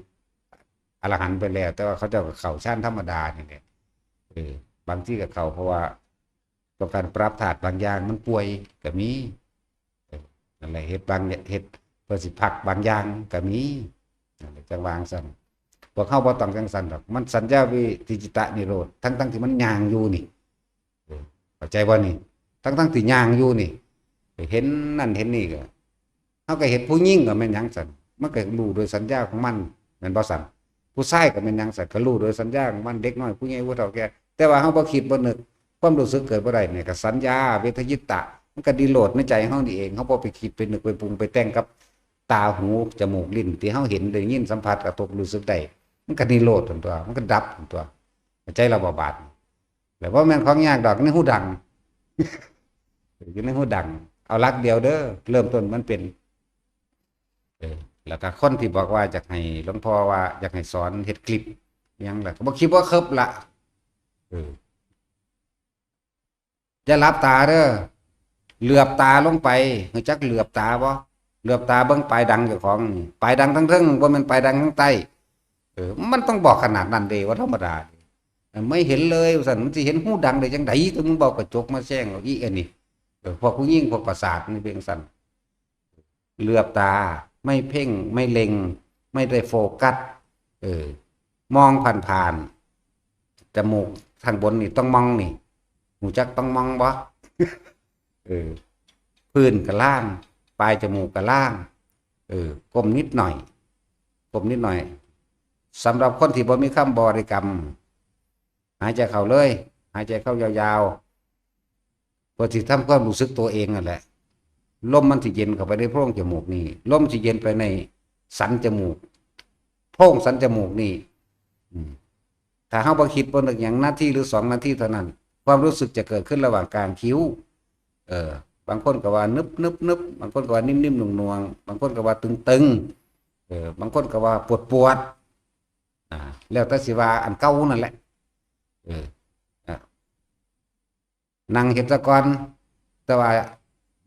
S1: อรหันต์ไปแล้วแต่ว่าเขาจะเข้าฌานธรรมดานี่แหละบางที่ก็เข้าเพราะว่าต้องการปรับธาตุบางอย่างมันป่วยก็มีนั่นแหละเฮ็ดเพื่อสิพักบางอย่างก็มีนั่นแหละจังวางซั่นพวกเขาบ่ต้องจังซั่นดอกมันสัญญาวิทิจิตะนิโรธทั้งที่มันย่างอยู่นี่เข้าใจบ่นี่ทั้งที่ย่างอยู่นี่เห็นนั่นเห็นนี่ก็เฮาก็เห็นผู้หญิงก็แม่นหยังซั่นมันก็รู้โดยสัญญาของมันแม่นบ่ซั่น ผู้ชายก็เป็นหยังสัตว์ก็รู้โดยสัญญาของมันเด็กน้อยผู้ใหญ่ผู้เฒ่าแก่แต่ว่าเฮาบ่คิดบ่นึกความรู้สึกเกิดบ่ได้เนี่ยก็สัญญาเวทยิตะมันก็ดีโหลดในใจเฮานี่เองเฮาบ่ไปคิดไปนึกไปปรุงไปแต่งกับตาหูจมูกลิ้นที่เฮาเห็นได้ยินสัมผัสกระทบรู้สึกได้มันก็ดีโหลดตัวมันก็ดับตัวใจเราบ่บาดแล้วบ่แม่นของยากดอกในหูดัง อยู่ในหูดังเอาลักเดียวเด้อเริ่มต้นมันเป็นแล้วก็คนที่บอกว่าอยากให้หลวงพ่อว่าอยากให้สอนเฮ็ดคลิปหยังล่ะก็บ่คิดว่าครบละอย่าหลับตาเด้อเหลือบตาลงไปรู้จักเหลือบตาบ่เหลือบตาเบิ่งปลายดังเจ้าของปลายดังทั้งเทิงบ่แม่นปลายดังทั้งใต้มันต้องบอกขนาดนั้นเด้ว่าธรรมดาไม่เห็นเลยว่าซั่นมันสิเห็นหูดังได้จังได๋ถึงมึงบอกกระจกมาแซงเอาอีอันนี้พวกผู้หญิงพวกประสาทนี่เป็นซั่นเหลือบตาไม่เพ่งไม่เล็งไม่ได้โฟกัสมองผ่านๆจมูกทางบนนี่ต้องมองนี่หูจักต้องมองบ่ พื้นกับล่างปลายจมูกกับล่างก้มนิดหน่อยก้มนิดหน่อยสำหรับคนที่บ่มีคำบริกรรมหายใจเข้าเลยหายใจเข้ายาวๆเพื่อที่ทำความรู้สึกตัวเองนั่นแหละลมมันสิเย็นเข้าไปในโพรงจมูกนี่ลมสิเย็นไปในสันจมูกโพรงสันจมูกนี่ถ้าเฮาบ่คิดบ่นึกหยังนาทีหรือ2นาทีเท่านั้นความรู้สึกจะเกิดขึ้นระหว่างกลางคิ้วบางคนก็ว่านึบๆบางคนก็ว่านิ่มๆหน่วงๆบางคนก็ว่าตึงๆบางคนก็ว่าปวดแล้วแต่สิว่าอันเก่านั่นแหละนั่งเฮ็ดซะก่อนแต่ว่า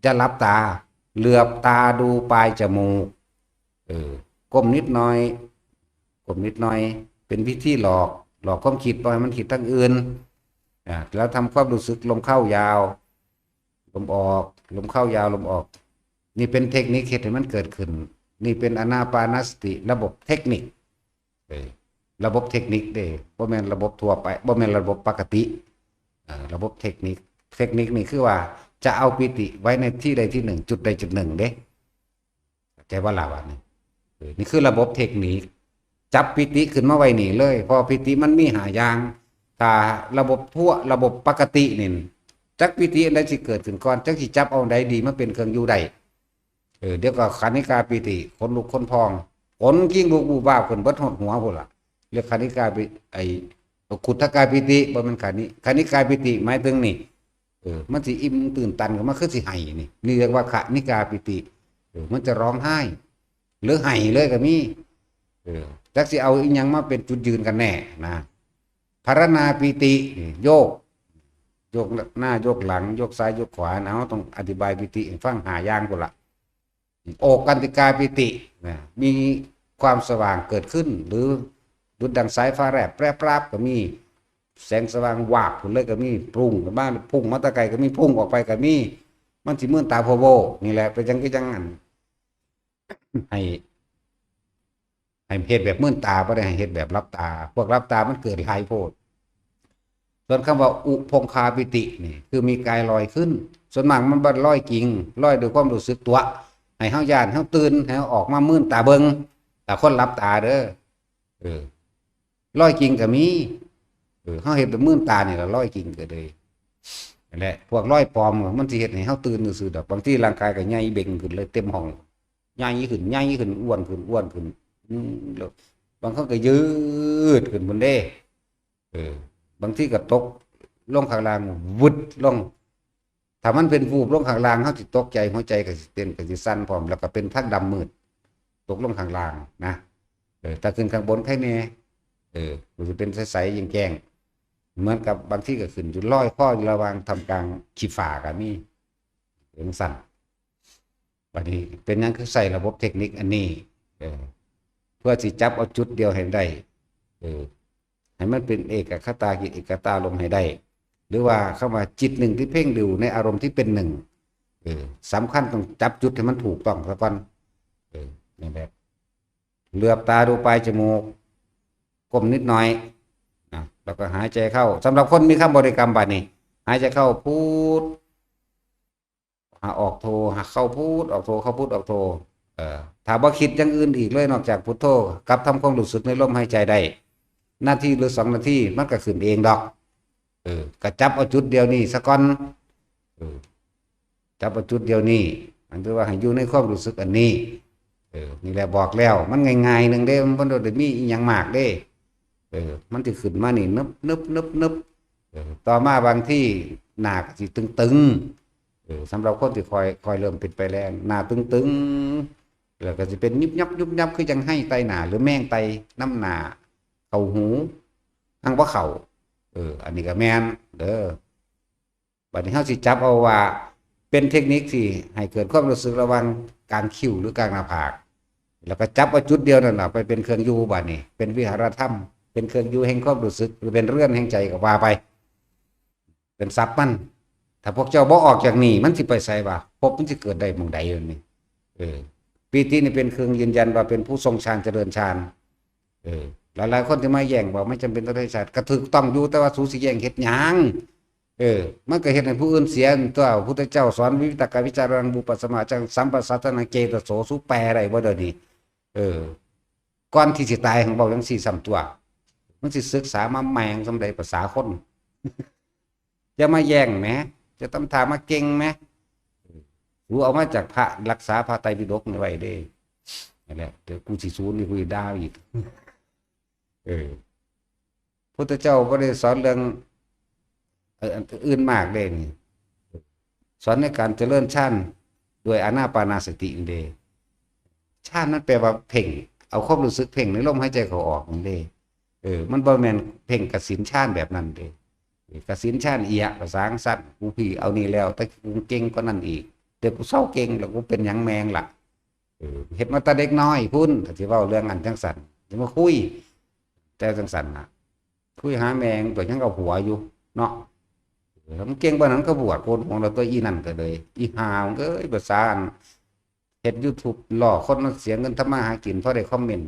S1: จะหลับตาเหลือบตาดูปลายจมูกก้มนิดหน่อยก้มนิดหน่อยเป็นวิธีหลอกความคิดปล่อยมันคิดทั้งอื่นแล้วทำความรู้สึกลมเข้ายาวลมออกลมเข้ายาวลมออกนี่เป็นเทคนิคเฮ็ดให้มันเกิดขึ้นนี่เป็นอานาปานสติระบบเทคนิคระบบเทคนิคเด้บ่แม่นระบบทั่วไปบ่แม่นระบบปกติระบบเทคนิคนี่คือว่าจะเอาปิติไว้ในที่ใดที่หนึ่งจุดใดจุดหนึ่งเด้ใจว่าลาวันนี่คือระบบเทคนิคจับปิติขึ้นมาไว้นี่เลยพอปิติมันมีหาอย่างถ้าระบบระบบปกตินี่จักปิติอันใดสิเกิดขึ้นก่อนจักสิจับเอาใดดีมาเป็นเครื่องอยู่ใดเดี๋ยวก็คณิกาปิติคนลุกคนพองขนกิ้งลูกบูบ้าขึ้นเบิดหดหัวพุ่นล่ะเรียกคณิกาปิขุทธกาปิติบ่แม่นคณิกาปิติหมายถึงนี่มันสิอิ่มตื่นตันก็มาคือสิไห้นี่เรียกว่าคณิกาปิติมันจะร้องไห้หรือไห้เลยก็มีจักสิเอาอีหยังมาเป็นจุดยืนกันแน่นะภารณาปิติโยกหน้าโยกหลังโยกซ้ายโยกขวานะต้องอธิบายปิติให้ฟังหาอย่างพุ่นล่ะโอกันติกาปิติมีความสว่างเกิดขึ้นหรือดุจดังสายฟ้าแลบแปรปราบก็มีแสงสว่างวาบพุ่นเลยก็มีพุ่งกับบ้านพุ่งมาตะไกก็มีพุ่งออกไปก็มีมันสิมื่นตาโพโบนี่แหละเป็นจังคือจังนั้นให้เฮ็ดแบบมื่นตาบ่ได้ให้เฮ็ดแบบรับตาพวกรับตามันเกิดหลายโพดส่วนคำว่าอุพงคาปิตินี่คือมีกายลอยขึ้นส่วนมากมันบ่ลอยจริงลอยด้วยความรู้สึกตัวให้เฮาย่านเฮาตื่นให้เฮาออกมามื่นตาเบิ่งแต่คนรับตาเด้อลอยจริงก็มีเฮาเฮ็ดแบบมื่นตานี่ล่ะลอยจริงก็เลยนั่นแหละพวกลอยปลอมมันสิเฮ็ดให้เฮาตื่นซื่อๆดอกบางทีร่างกายก็ใหญ่เบ่งขึ้นเลยเต็มห้องใหญ่ขึ้นอ้วนขึ้นบางคนก็ยืดขึ้นบนเด้บางทีก็ตกลงข้างล่างวึดลงถ้ามันเป็นวูบลงข้างล่างเฮาสิตกใจหัวใจก็สิเต้นก็สิสั่นพร้อมแล้วก็เป็นทางดำมืดตกลงข้างล่างนะถ้าขึ้นข้างบนใครแน่มันสิเป็นใสๆแจ้งเหมือนกับบางที่ก็ขึ้นอยู่ลอยคออยู่ระหว่างทำกลางขี้ฝ่าก็มีเป็นสั่นบัดนี้เป็นหยังคือใส่ระบบเทคนิคอันนี้เพื่อสิจับเอาจุดเดียวให้ได้ให้มันเป็นเอกคตาจิตเอกตาลมให้ได้หรือว่าเข้ามาจิตหนึ่งที่เพ่งดูในอารมณ์ที่เป็นหนึ่งสำคัญต้องจับจุดให้มันถูกต้องซะก่อนนี่แหละเหลือบตาดูปลายจมูกก้มนิดหน่อยแล้วก็หายใจเข้าสำหรับคนมีคำบริกรรมบัดนี้หายใจเข้าพูดหาออกโทหาเข้าพูดออกโทเข้าพูดออกโท ถ้าบ่คิดอย่างอื่นอีกเลยนอกจากพุทโธกับทำความรู้สึกในลมหายใจได้นาทีหรือ2 นาทีมันก็ขึ้นเองดอกก็จับเอาจุดเดียวนี้ซะก่อนจับเอาจุดเดียวนี้มันคือว่าให้อยู่ในความรู้สึกอันนี้นี่แหละบอกแล้วมันง่ายๆนึงเด้มันบ่ได้มีอีหยังมากเด้มันสิขึ้นมานี่นึบต่อมาบางที่หน้าก็สิตึงๆสำหรับคนที่คอยเริ่มเป็นไปแล้วหน้าตึงๆแล้วก็สิเป็นยุบยับคือจังให้ไตหน้าหรือแมงไตน้ำหน้าเข้าหูหังบ่เข้าอันนี้ก็แม่นเด้อบัดนี้เฮาสิจับเอาว่าเป็นเทคนิคที่ให้เกิดความรู้สึกระหว่างการคิ้วหรือกลางหน้าผากแล้วก็จับเอาจุดเดียวนั่นล่ะไปเป็นเครื่องอยู่บัดนี้เป็นวิหารธรรมเป็นเครื่องอยู่แห่งความรู้สึกหรือเป็นเรือนแห่งใจก็ว่าไปเป็นทรัพย์มันถ้าพวกเจ้าบ่ออกจากนี่มันสิไปไสวะภพมันสิเกิดได้หม้องใดนี่ปีตินี่เป็นเครื่องยืนยันว่าเป็นผู้ทรงฌานเจริญฌานหลายๆคนที่มาแย่งบอกไม่จำเป็นต้องได้ฌานก็ถูกต้องอยู่แต่ว่าสูสิแย่งเฮ็ดหยังมันก็เฮ็ดให้ผู้อื่นเสียตัวพระพุทธเจ้าสอนวิวิตกวิจารังบุปปัสสมาจังสัมปสัตตนังเจตโสสุแปลได้บ่เดี๋ยวนี้ก่อนที่สิตายของเว้าจังซี่ซ้ำตัวมันสิศึกษามาแมงสำใดภาษาคนจะมาแย่งแหมจะตำถามมาเก่งแหมรู้เอามาจากพระรักษาพระไตรปิฎกนี่ไว้เด้นั่นแหละเดี๋ยวกูสิสูนนี่กูสิด่าอีกพุทธเจ้าบ่ได้สอนเรื่องอื่นมากเลยนี่สอนในการเจริญฌานด้วยอานาปานสติเด้ฌานนั้นแปลว่าเพ่งเอาความรู้สึกเพ่งในลมหายใจเข้าออกนั่นเด้มันบ่แม่นเพ่งกสิณฌานแบบนั้นเด้กสิณฌานเอียภาษาอังกฤษกูพี่เอานี่แล้วแต่กูเก่งกว่านั้นอีกเดี๋ยวกูเศร้าเก่งแล้วกูเป็นหยังแมงล่ะเฮ็ดมาแต่เด็กน้อยพุ่นถ้าสิเว้าเรื่องอันจังซั่นสิมาคุยแต่จังซั่นน่ะคุยหาแมงตัวยังเอาหัวอยู่เนาะมันเก่งปานนั้นก็บวชโกนของเราตัวอีนั่นก็เลยอีหาวเอ้ยภาษาเฮ็ด YouTube ล่อคนเสียเงินทำมาหากินเพราะได้คอมเมนต์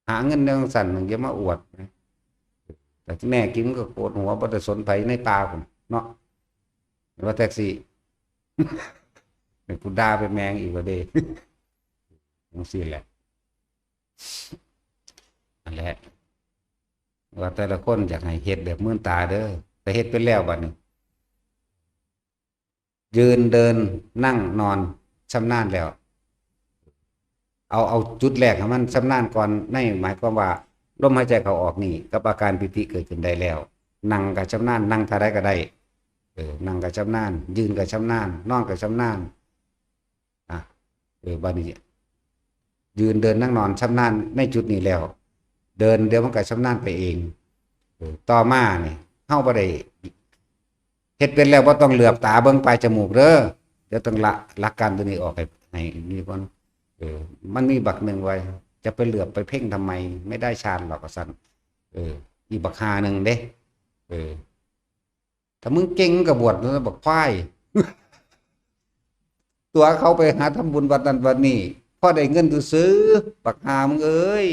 S1: หาเงินจังซั่นนึงอย่ามาอวดนะแต่แน่กินก็โกนหัวบ่ได้สนไผในตาพุ่นเนาะว่าแท็กซี่กูด่าไปแมงอีกว่าเด้จังซี่แหละนั่นแหละว่าแต่ละคนอยากให้เฮ็ดแบบมื่นตาเด้อแต่เฮ็ดไปแล้วบัดนี้ยืนเดินนั่งนอนชำนาญแล้วเอาจุดแรกให้มันชำนาญก่อนในหมายความว่าลมหายใจเข้าออกนี่กับอาการปิติเกิดขึ้นได้แล้วนั่งก็ชำนาญนั่งท่าใดก็ได้นั่งก็ชำนาญยืนก็ชำนาญนอนก็ชำนาญบัดนี้ยืนเดินนั่งนอนชำนาญในจุดนี้แล้วเดินเดี๋ยวมันก็ชำนาญไปเองต่อมานี่เฮาบ่ได้เฮ็ดเป็นแล้วบ่ต้องเหลือบตาเบิ่งปลายจมูกเด้อเดี๋ยวต้องละหลักการตัวนี้ออกให้นี่ก่อนมันมีบักหนึ่งไว้จะไปเหลือบไปเพ่งทำไมไม่ได้ฌานหรอกก็ซั่นอีบักหานึงเด้ถ้ามึงเก่งก็บวชแล้วบักควายตัวเขาไปหาทำบุญวัดนั้นวัดนี้พอได้เงินซื้อบักหามึงเอ้ย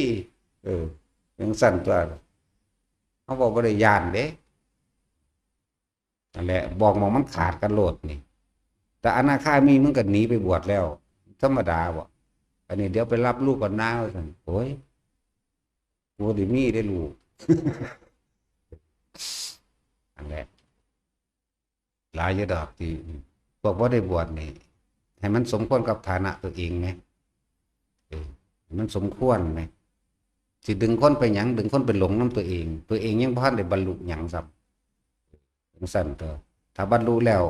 S1: ยังสั่นตัวเขาบอกว่าได้ยานเด้นั่นแหละบอกมองมันขาดกันโลดนี่แต่อนาคามีมึงก็หนีไปบวชแล้วธรรมดาบ่อันนี้เดี๋ยวไปรับลูกก่อนนะว่าซั่นโอ้ยกูได้มีได้ลูกนั่นแหละหลายเยอะดอกที่บอกว่าได้บวชนี่ให้มันสมควรกับฐานะตัวเองไหมมันสมควรไหมสิดึงคนไปหยังดึงคนไปหลงน้ำตัวเองยังบ่ทันได้บรรลุหยังซ้ำสั่นตัวถ้าบรรลุแล้ว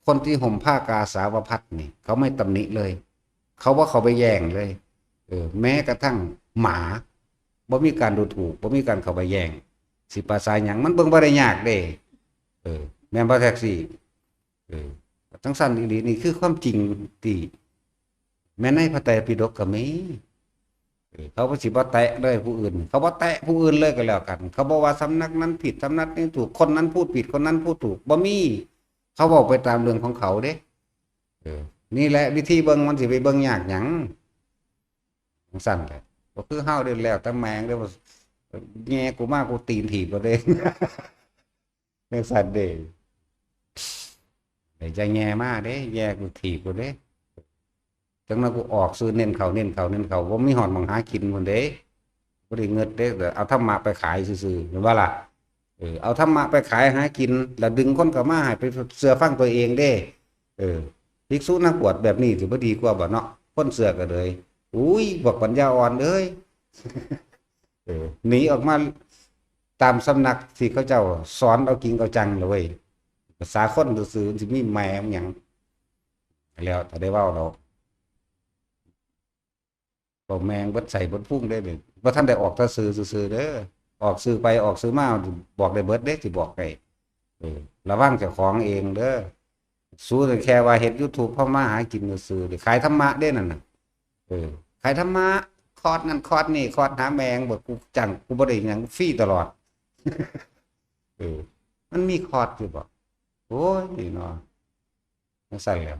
S1: คนที่ห่มผ้ากาสาวพัดนี่เขาไม่ตำหนิเลยเขาว่าเขาไปแย่งเลยแม้กระทั่งหมาบ่มีการดูถูกบ่มีการเข้าไปแย่งสิภาษาหยังมันเบิ่งบ่ได้ยากเด้แม่นบ่แท็กซี่จังซั่นอีหลีนี่คือความจริงที่แม้ในพระไตรปิฎกก็มีเขาบ่สิบ่แตะเลยผู้อื่นเขาบ่แตะผู้อื่นเลยก็แล้วกันเขาบอกว่าสำนักนั้นผิดสำนักนี้ถูกคนนั้นพูดผิดคนนั้นพูดถูกบ่มีเขาบอกไปตามเรื่องของเขาเด้นี่แหละวิธีเบิ่งมันสิไปเบิ่งยากหยังจังซั่นแหละบ่คือเฮาเด้แล้วแต่แมงเด้ว่าแง่กูมากูตีนถีบบ่เด้จังซั่นเด้ใจแง่มาเด้แย่กูถีบบ่เด้ จังนั้นกูออกซื้อเน้นเขาบ่มีหอดหมองหากินพุ่นเด้บ่ได้เงินเด้แต่เอาธรรมะไปขายซื่อๆเห็นว่าล่ะเอาธรรมะไปขายหากินแล้วดึงคนเข้ามาให้ไปเชื่อฟังตัวเองเด้ภิกษุนักบวชแบบนี้ถือว่าดีกว่าบ่เนาะคนเชื่อก็เลยอุ้ยบอกปัญญาอ่อนเอ้ยหนีออกมาตามสำนักที่เขาเจ้าสอนเอาจริงเอาจังเลยภาษาคนซื่อๆสิมีแม่หยังแล้วถ้าได้เว้าเราบ่แมงเบิดใส่เบิดพุ่งได้เลยบ่ทันได้ออกแต่ซื่อๆเด้อออกสื่อไปออกสื่อมาบอกได้เบิดเด้สิบอกให้ระวังเจ้าของเองเด้อสู้แต่แค่ว่าเฮ็ด YouTube เข้ามาหากินซื่อๆขายธรรมะเด้นั่นน่ะขายธรรมะคอร์สนั่นคอร์สนี่คอร์สหาแมงบ่กูจังกูบ่ได้หยังฟรีตลอดมันมีคอร์สอยู่บ่โอ้ยนี่เนาะจังซั่นแหล้ว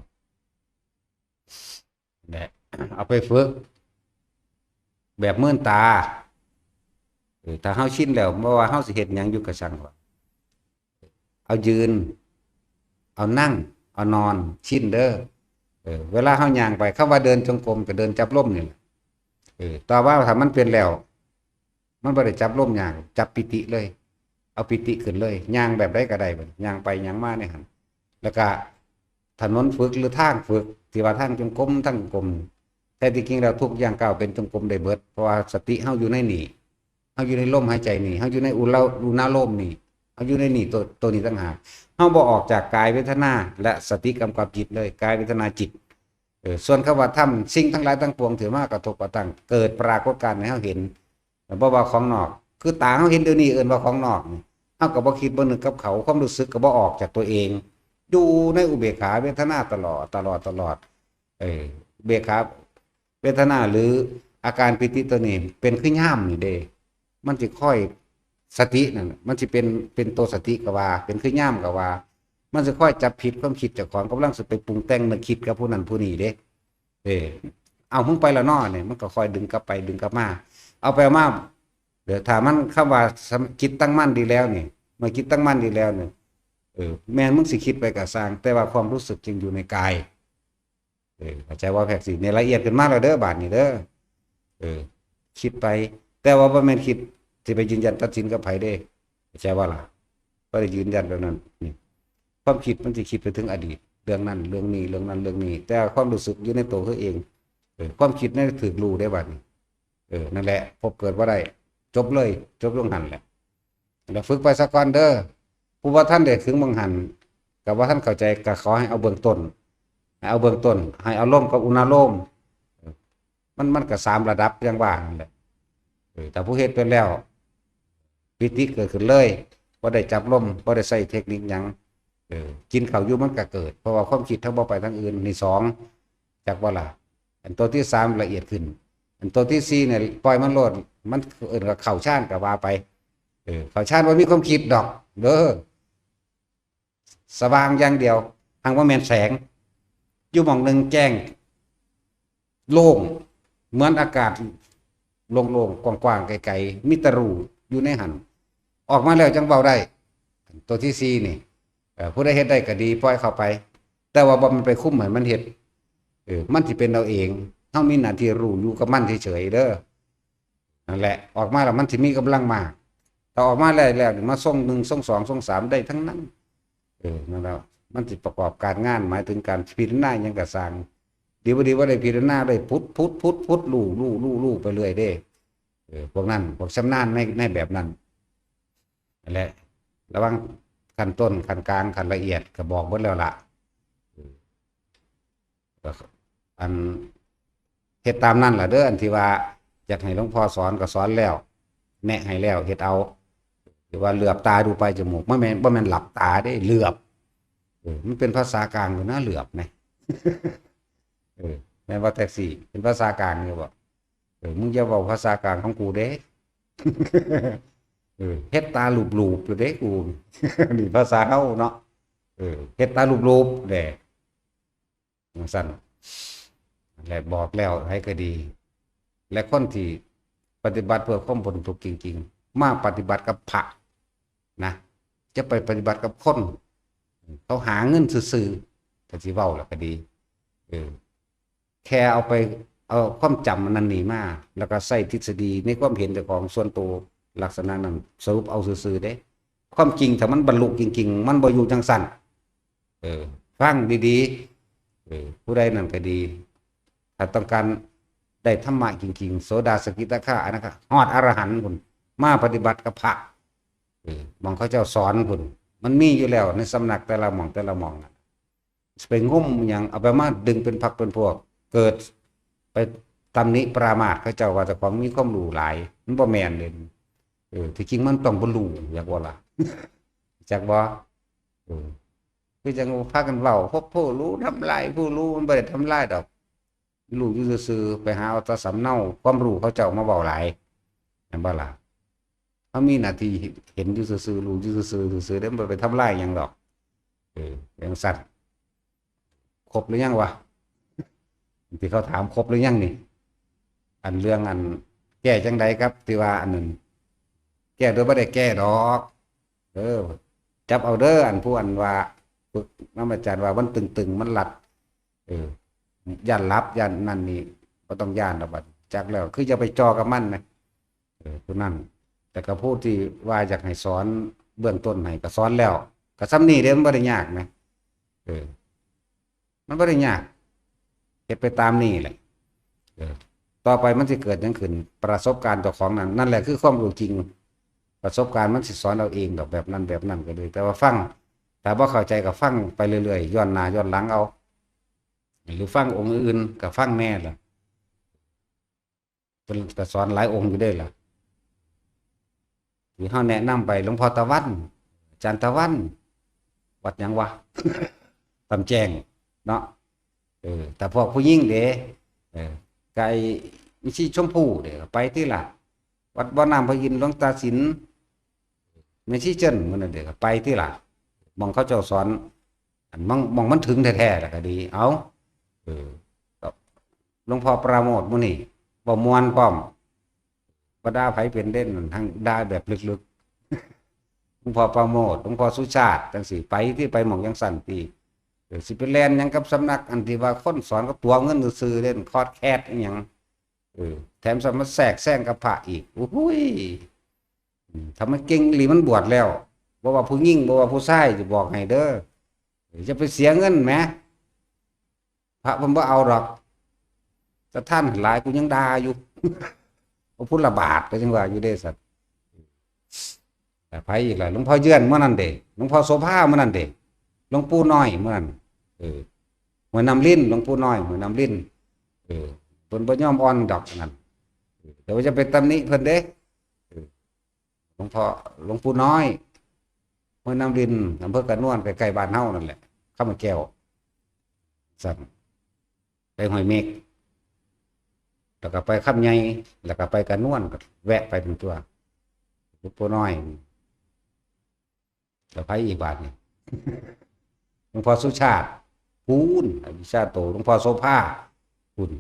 S1: แหละเอาไปฝึกแบบมื่นตาถ้าเฮาชินแล้วบ่ว่าเฮาสิเฮ็ดหยังอยู่ก็ช่างว่าเอายืนเอานั่งเอานอนชินเด้อเวลาเฮาย่างไปคำว่าเดินจงกรมก็เดินจับลมนี่แหละต่อว่าถ้ามันเป็นแล้วมันบ่ได้จับลมย่างจับปิติเลยเอาปิติขึ้นเลยย่างแบบใดก็ได้บัดย่างไปย่างมาเนี่ยหั่นแล้วก็ถนนฝึกหรือทางฝึกที่ว่าทางจงกรมทางกรมแต่ที่จริงแล้วทุกอย่างก้าวเป็นจงกรมได้เบิดเพราะว่าสติเฮาอยู่ในนี่เฮาอยู่ในลมหายใจนี่เฮาอยู่ในอุณาโลมนี่เฮาอยู่ในนี่ตัวนี้ต่างหากเฮาบ่ออกจากกายเวทนาและสติกำกับจิตเลยกายเวทนาจิตส่วนคำว่าทำสิ่งทั้งหลายทั้งปวงถือมากระทบกระทั่งเกิดปรากฏการณ์ให้เฮาเห็นบ่ว่าของนอกคือตาเฮาเห็นเดี๋ยวนี้เอิ้นว่าของนอกเฮาก็บ่คิดบ่นึกกับเขาความรู้สึกก็บ่ออกจากตัวเองอยู่ในอุเบกขาเวทนาตลอดเบกขาเวทนาหรืออาการปิติตัวนี้เป็นคือย่ามนี่เด้มันสิค่อยสตินั่นมันสิเป็นตัวสติก็ว่าเป็นคือย่ามก็ว่ามันสิค่อยจับผิดความคิดเจ้าของกำลังสิไปปรุงแต่งนึกคิดกับผู้นั้นผู้นี้เด้เอามึงไปละน้อเนี่ยมันก็ค่อยดึงกลับไปดึงกลับมาเอาไปมาเดี๋ยวถ้ามันคำว่าจิตตั้งมั่นดีแล้วนี่เมื่อจิตตั้งมั่นดีแล้วเนี่ยแม่นมึงสิคิดไปก็สร้างแต่ว่าความรู้สึกจึงอยู่ในกายเข้าใจว่าแพ็กสิในละเอียดขึ้นมากแล้วเด้อบาดนี้เด้อคิดไปแต่ว่าบ่แม่นคิดสิไปยืนยันตัดสินกับไผเด้เข้าใจว่าล่ะบ่ได้ยืนยันแบบนั้นนี่ความคิดมันสิคิดไปถึงอดีตเรื่องนั้นเรื่องนี้เรื่องนั้นเรื่องนี้แต่ความรู้สึกอยู่ในตัวเขาเองความคิดนั่นถูกรู้ได้บาดนี้นั่นแหละพบเกิดบ่ได้จบเลยจบลงหันแหละแล้วฝึกไปสักก่อนเด้อผู้ว่าท่านได้ถึงบางหันกับว่าท่านเข้าใจก็ขอให้เอาเบื้องต้นให้เอาเบื้องต้นให้เอาลมกับอุณาโลมมันก็3ระดับอย่างว่านั่นแหละแต่ผู้เฮ็ดเป็นแล้วปิติเกิดขึ้นเลยบ่ได้จับลมบ่ได้ใช้เทคนิคหยังกินข้าวอยู่มันก็เกิดเพราะว่าความคิดทั้งบ่ไปทางอื่นนี่2จากว่าล่ะอันตัวที่3ละเอียดขึ้นอันตัวที่4เนี่ยปล่อยมันโลดมันก็เข้าฌานก็ว่าไปเข้าฌานบ่มีความคิดดอกเด้อสว่างอย่างเดียวหังว่าแม่นแสงอยู่หม่องนึงแจ้งโล่งเหมือนอากาศโล่งๆกว้างๆไกลๆมีแต่รูอยู่ในหันออกมาแล้วจังเว้าได้ตัวที่4นี่ผู้ใดเฮ็ดได้ก็ดีปล่อยเข้าไปแต่ว่าบ่มันไปคุมให้มันเฮ็ดมันสิเป็นเราเองเฮามีหน้าที่รู้อยู่กับมันเฉยๆเด้อนั่นแหละออกมาแล้วมันสิมีกำลังมากถ้าออกมาแล้วๆมาส่ง1ส่ง2ส่ง3ได้ทั้งนั้นนั่นแหละมันสิประกอบการงานหมายถึงการพิจารณาหยังก็สร้างดีบ่ดีว่าได้พิจารณาได้พุทลู่ไปเรื่อยเด้พวกนั้นพวกชำนาญในแบบนั้นนั่นแหละระวังขั้นต้นขั้นกลางขั้นละเอียดก็บอกหมดแล้วล่ะอันเฮ็ดตามนั้นล่ะเด้ออันที่ว่าอยากให้หลวงพ่อสอนก็สอนแล้วแนะให้แล้วเฮ็ดเอาหรือว่าเหลือบตาดูไปจมูกบ่แม่นหลับตาได้เหลือบมันเป็นภาษากลางอยู่นะเหลือบนะแม่นว่าแท็กซี่เป็นภาษากลางอยู่บ่มึงอย่าเว้าภาษากลางของกูเด้เฮ็ดตาหลูบๆอยู่เด้กูนี่ภาษาเฮาเนาะเฮ็ดตาหลูบๆแหละจังซั่นและบอกแล้วให้ก็ดีและคนที่ปฏิบัติเพื่อความพ้นทุกข์จริงๆมาปฏิบัติกับพระนะจะไปปฏิบัติกับคนเขาหาเงินซื่อๆก็สิเว้าแล้วก็ดี แค่เอาไปเอาความจำมันนั้นนี่มาแล้วก็ใส่ทฤษฎีในความเห็นเจ้าของส่วนตัวลักษณะนั้นสรุปเอาซื่อๆเด้ความจริงถ้ามันบรรลุจริงๆมันบ่อยู่จังซั่นฟังดีๆผู้ใดนั่นก็ดีถ้าต้องการได้ธรรมะจริงๆโสดาสกิทาคานะครับฮอดอรหันต์พุ่นมาปฏิบัติกับพระมองเขาเจ้าสอนพุ่นมันมีอยู่แล้วในสำนักแต่ละหม่องแต่ละหม่องน่ะไปงุ่มหยังเอาไปมาดึงเป็นพรรคเป็นพวกเกิดไปตำหนิปรามาสเขาเจ้าว่าเจ้าของมีความรู้หลายมันบ่แม่นเด้ที่จริงมันต้องบ่รู้อยากว่าล่ะ จักบ่คือจังพากันเว้าพบผู้รู้ทำลายผู้รู้มันบ่ได้ทำลายดอกรู้อยู่ซื่อๆไปหาเอาแต่สำเนาความรู้เขาเจ้ามาเว้าหลายแม่นบ่ล่ะเขามีหน้าที่เห็นอยู่ซื่อๆรู้อยู่ซื่อๆซื่อๆเด้บ่ไปทำลายหยังดอกอย่างสัตว์ครบหรือยังวะที่เขาถามครบหรือยังนี่อันเรื่องอันแก้จังใดครับที่ว่าอันนั้นแก้โดยบ่ได้แก้ดอกจับเอาเด้ออันผู้อันว่าฝึกน้ำอาจารย์ว่ามันตึงๆมันหลัดย่านลับย่านนั่นนี่ก็ต้องย่านดอกบัดจักแล้วคือจะไปจอกับมันนะผู้นั้นแต่ก็ผู้ที่ว่าอยากให้สอนเบื้องต้นให้ก็สอนแล้วก็ซ้ำนี่เด้มันบ่ได้ยากนะมันบ่ได้ยากเฮ็ดไปตามนี่แหละต่อไปมันสิเกิดหยังขึ้นประสบการณ์เจ้าของนั่นแหละคือความรู้จริงประสบการณ์มันสิสอนเอาเองดอกแบบนั้นก็เลยแต่ว่าฟังแต่บ่เข้าใจก็ฟังไปเรื่อยๆย้อนหน้าย้อนหลังเอาหรือฟังองค์อื่นก็ฟังแน่ล่ะเพิ่นก็สอนหลายองค์อยู่ได้ล่ะที่เฮาแนะนำไปหลวงพ่อตะวันอาจารย์ตะวันวัดหยังวะ ตำแจ้งเนาะแต่พวกผู้หญิงเด้ไก่มิชีชมพู่เด้ไปที่ล่ะวัดบ่อน้ำพระอินทร์หลวงตาสินไม่ชี้เจิ้นมันน่ะเด้ไปที่ล่ะมองเขาเจ้าสอนอันมองมันถึงแท้ๆล่ะก็ดีเอาหลวงพ่อปราโมทย์มื้อนี้บ่ม่วนพร้อมบ่ด่าไผเป็นเด่นทั้งด่าแบบลึกๆหลวงพ่อปราโมทย์หลวงพ่อสุชาติจังซี่ไปที่ไปหม่องจังสั่นติสิไปแล่นหยังกับสำนักอันที่ว่าคนสอนกับตัวเงินซื่อๆเล่นคอร์สแคสอีหยังแถมสมาแทรกแซงกับพระอีกโอ้โหทำไมเก่งหรือมันบวชแล้วบ่ว่าผู้หญิงบ่ว่าผู้ชายจะบอกให้เด้อจะไปเสียเงินแหมพระผมบ่เอาดอกจะท่านหลายกูยังด่าอยู่ พระพุทธบาทก็จังว่าอยู่เด้สัตว์แต่ไผอีกล่ะหลวงพ่อเยื่อนเมื่อนั้นเด้หลวงพ่อโสภาเมื่อนั้นเด้หลวงปู่น้อยเมื่อนั้นหัวน้ำลิ้นหลวงปู่น้อยหัวน้ำลิ้นเพิ่นบ่ยอมอ่อนดอกนั่นเดี๋ยวจะไปตำหนิเพิ่นเด้หลวงปู่น้อยหัวน้ำลิ้นอำเภอกระนวนใกล้ๆบ้านเฮานั่นแหละข้าวมันแก้วสั่นไปห้วยเมฆแล้วก็ไปคำใหญ่แล้วก็ไปกระนวนก็แวะไปถึงตัวหลวงปู่น้อยแล้วไปอีกบาทนี่ หลวงพ่อสุชาติพูนวิชาโตหลวงพ่อโสภาพูน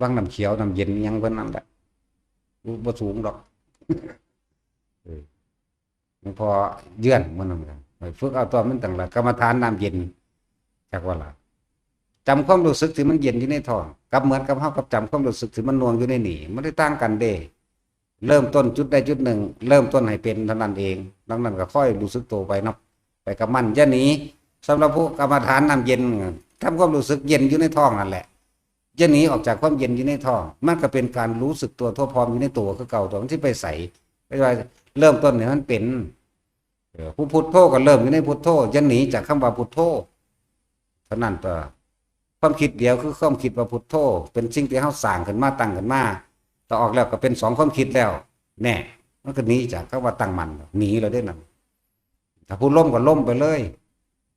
S1: วังน้ำเขียวน้ำเย็นยังเพิ่นนั่นแหละบ่สูงดอกหลวงพ่อเยื่อนมันนั่นกันฝึกเอาตัวมันต่างละกรรมฐานน้ำเย็นจากว่าล่ะจำความรู้สึกที่มันเย็นอยู่ในท้องกับเหมือนกับเฮากับจำความรู้สึกที่มันน่วงอยู่ในนี่มันได้ต่างกันเด้เริ่มต้นจุดใดจุดหนึ่งเริ่มต้นให้เป็นเท่านั้นเองดังนั้นก็ค่อยรู้สึกตัวไปเนาะไปกับมันอย่าหนีสำหรับผู้กรรมฐานน้ำเย็นทำความรู้สึกเย็นอยู่ในท้องนั่นแหละอย่าหนีออกจากความเย็นอยู่ในท้องมันก็เป็นการรู้สึกตัวทั่วพร้อมอยู่ในตัวคือเก่าตัวที่ไปใส่ไม่ว่าเริ่มต้นเนี่ยมันเป็นผู้พุทโธก็เริ่มอยู่ในพุทโธอย่าหนีจากคำว่าพุทโธเท่านั้นตัวความคิดเดียวคือความคิดว่าพุทโธเป็นสิ่งที่เฮาสร้างขึ้นมาตั้งขึ้นมาต่อออกแล้วก็เป็นสองความคิดแล้วแน่มันก็หนีจากคำว่าตั้งมันหนีเราได้นั่นถ้าผู้ล้มก็ล้มไปเลย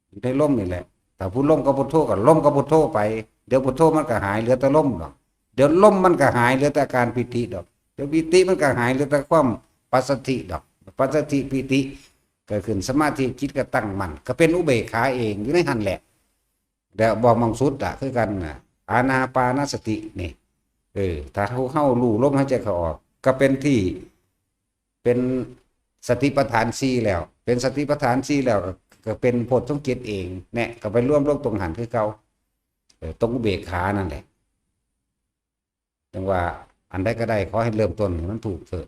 S1: อยู่ในล้มนี่แหละถ้าผู้ล้มก็พุทโธก็ล้มก็พุทโธไปเดี๋ยวพุทโธมันก็หายเหลือแต่ล้มดอกเดี๋ยวล้มมันก็หายเหลือแต่การปิติดอกเดี๋ยวปิติมันก็หายเหลือแต่ความปัสสติดอกปัสสติปิติเกิดขึ้นสมาธิจิตก็ตั้งมั่นก็เป็นอุเบกขาเองอยู่ในหันแหละเดี๋ยวบอกมังสุดอะคือกันน่ะอานาปานสตินี่ถ้าเข้ารู้ลมหายใจเข้าออกก็เป็นที่เป็นสติปัฏฐาน4แล้วเป็นสติปัฏฐาน4แล้วก็เป็นโพชฌงค์เจ็ดเองเนี่ยก็ไปร่วมโลกตรงหันคือเก่า ตรงอุเบกขานั่นแหละจังว่าอันใดก็ได้ขอให้เริ่มต้นให้มันถูกเถอะ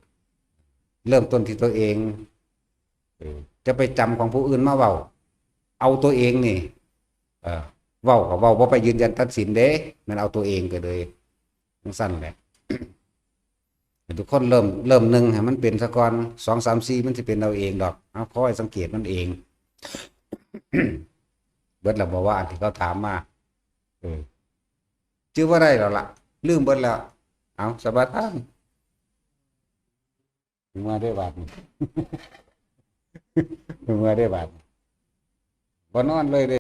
S1: เริ่มต้นที่ตัวเองจะไปจำของผู้อื่นมาเว้าเอาตัวเองนี่เว้าก็เว้าบ่ไปยืนยันตัดสินเด้มันเอาตัวเองก็เลยทั้งสั้นแหละ ทุกคนเริ่มหนึ่งให้มันเป็นซะก่อนสองสามสี่มันจะเป็นเราเองดอกเอาคอยสังเกตมันเอง เบิดแล้วบอกว่าอันที่เขาถามมาชื่อว่าได้แล้วล่ะลืมเบิดแล้วเอาสบายท่านมาได้บาทนี่ มาได้บาทบ่นอนเลยเด้